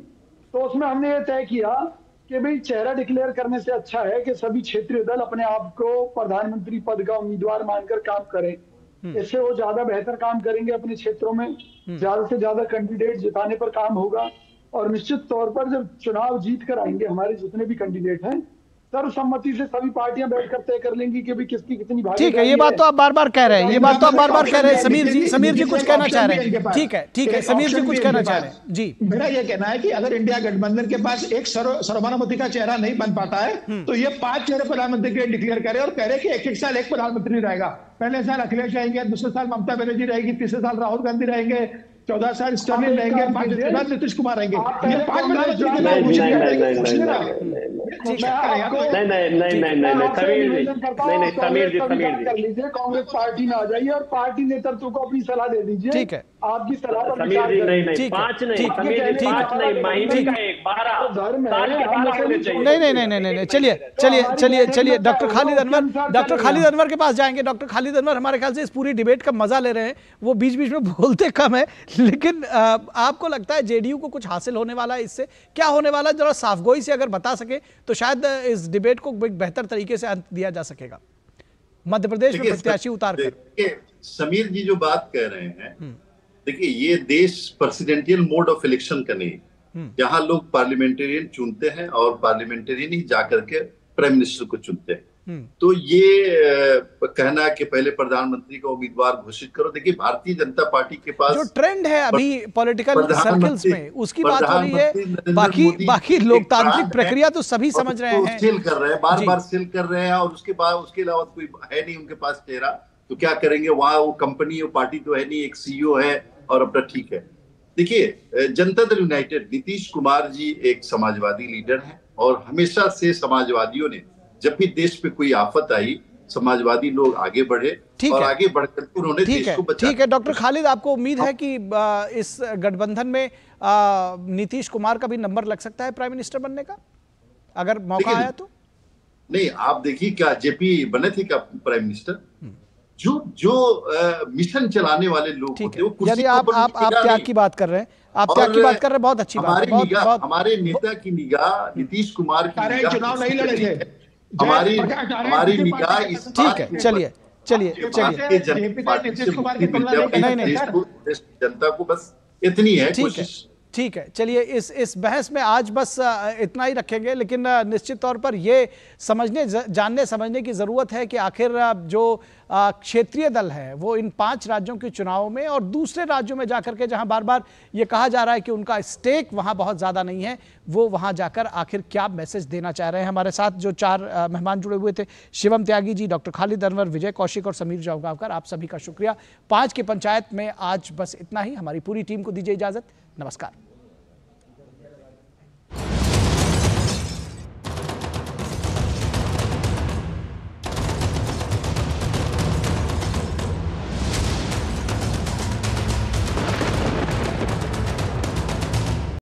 तो उसमें हमने ये तय किया कि भाई चेहरा डिक्लेयर करने से अच्छा है कि सभी क्षेत्रीय दल अपने आप को प्रधानमंत्री पद का उम्मीदवार मानकर काम करें। इससे वो ज्यादा बेहतर काम करेंगे, अपने क्षेत्रों में ज्यादा से ज्यादा कैंडिडेट जिताने पर काम होगा, और निश्चित तौर पर जब चुनाव जीत कर आएंगे हमारे जितने भी कैंडिडेट हैं, सर्वसम्मति से सभी पार्टियां बैठकर तय कर लेंगी कि भाई किसकी कितनी भागीदारी। ठीक है, ये बात तो आप बार बार कह रहे हैं, समीर जी कुछ कहना चाह रहे हैं। ठीक है, समीर जी कुछ कहना चाह रहे हैं जी। मेरा ये कहना है कि अगर इंडिया गठबंधन के पास एक सर्वसम्मति का चेहरा नहीं बन पाता है, तो ये 5 चेहरे प्रधानमंत्री के डिक्लेयर करे और कह रहे कि एक साल एक प्रधानमंत्री रहेगा। पहले साल अखिलेश रहेंगे, दूसरे साल ममता बनर्जी रहेगी, तीसरे साल राहुल गांधी रहेंगे, 14 साल स्टालिन रहेंगे, 5 नीतीश कुमार रहेंगे। ये 5 ठीक है। नहीं समीर जी कर लीजिए, कांग्रेस पार्टी में आ जाइए और पार्टी नेतृत्व को अपनी सलाह दे दीजिए। ठीक है, आपकी सलाह पर समीर जी नहीं ठीक है, 5 नहीं, ठीक है, समीर जी 5 नहीं, महीने का 1 12 होने चाहिए। नहीं, चलिए डॉक्टर खालिद अनवर के पास जाएंगे। डॉक्टर खालिद अनवर हमारे ख्याल से इस पूरी डिबेट का मजा ले रहे हैं, वो बीच बीच में बोलते कम है, लेकिन आपको लगता है जेडीयू को कुछ हासिल होने वाला है इससे? क्या होने वाला है, जरा साफगोई से अगर बता सके तो शायद इस डिबेट को बेहतर तरीके से अंत दिया जा सकेगा मध्य प्रदेश में प्रत्याशी उतार कर। समीर जी जो बात कह रहे हैं, देखिए ये देश प्रेसिडेंशियल मोड ऑफ इलेक्शन का नहीं, जहां लोग पार्लियामेंटेरियन चुनते हैं और पार्लियामेंटेरियन ही जाकर के प्राइम मिनिस्टर को चुनते हैं। तो ये कहना कि पहले प्रधानमंत्री का उम्मीदवार घोषित करो, देखिए भारतीय जनता पार्टी के पास जो ट्रेंड है अभी पॉलिटिकल सर्कल्स में उसकी बात हो रही है, बाकी लोकतांत्रिक प्रक्रिया तो सभी समझ रहे हैं, सेल कर रहे हैं, बार सेल कर रहे हैं, और उसके बाद उसके अलावा कोई है नहीं उनके पास चेहरा, तो क्या करेंगे? वहां वो कंपनी और पार्टी तो है नहीं, एक सीईओ है और अपना ठीक है। देखिए जनता दल यूनाइटेड, नीतीश कुमार जी एक समाजवादी लीडर हैं और हमेशा से समाजवादियों ने जब भी देश पे कोई आफत आई, समाजवादी लोग आगे बढ़े और आगे बढ़कर उन्होंने देश को बचाया। ठीक है डॉक्टर खालिद, आपको उम्मीद है कि इस गठबंधन में नीतीश कुमार का भी नंबर लग सकता है प्राइम मिनिस्टर बनने का, अगर मौका आया तो? नहीं, आप देखिए क्या जेपी बने थे क्या प्राइम मिनिस्टर? जो मिशन चलाने वाले लोग होते हैं, यानी आप त्याग की बात कर रहे हैं, आप त्याग की बात कर रहे हैं, बहुत अच्छी बात है। हमारे नेता की निगाह, नीतीश कुमार की निगाह, चुनाव नहीं लड़े थे, हमारी निगाह इस ठीक है। चलिए जनता को बस इतनी है कोशिश। ठीक है, चलिए इस बहस में आज बस इतना ही रखेंगे, लेकिन निश्चित तौर पर ये जानने समझने की ज़रूरत है कि आखिर जो क्षेत्रीय दल है वो इन 5 राज्यों के चुनावों में और दूसरे राज्यों में जाकर के, जहां बार बार ये कहा जा रहा है कि उनका स्टेक वहां बहुत ज़्यादा नहीं है, वो वहां जाकर आखिर क्या मैसेज देना चाह रहे हैं। हमारे साथ जो 4 मेहमान जुड़े हुए थे, शिवम त्यागी जी, डॉक्टर खालिद अनवर, विजय कौशिक और समीर जावगावकर, आप सभी का शुक्रिया। 5 की पंचायत में आज बस इतना ही। हमारी पूरी टीम को दीजिए इजाज़त, नमस्कार।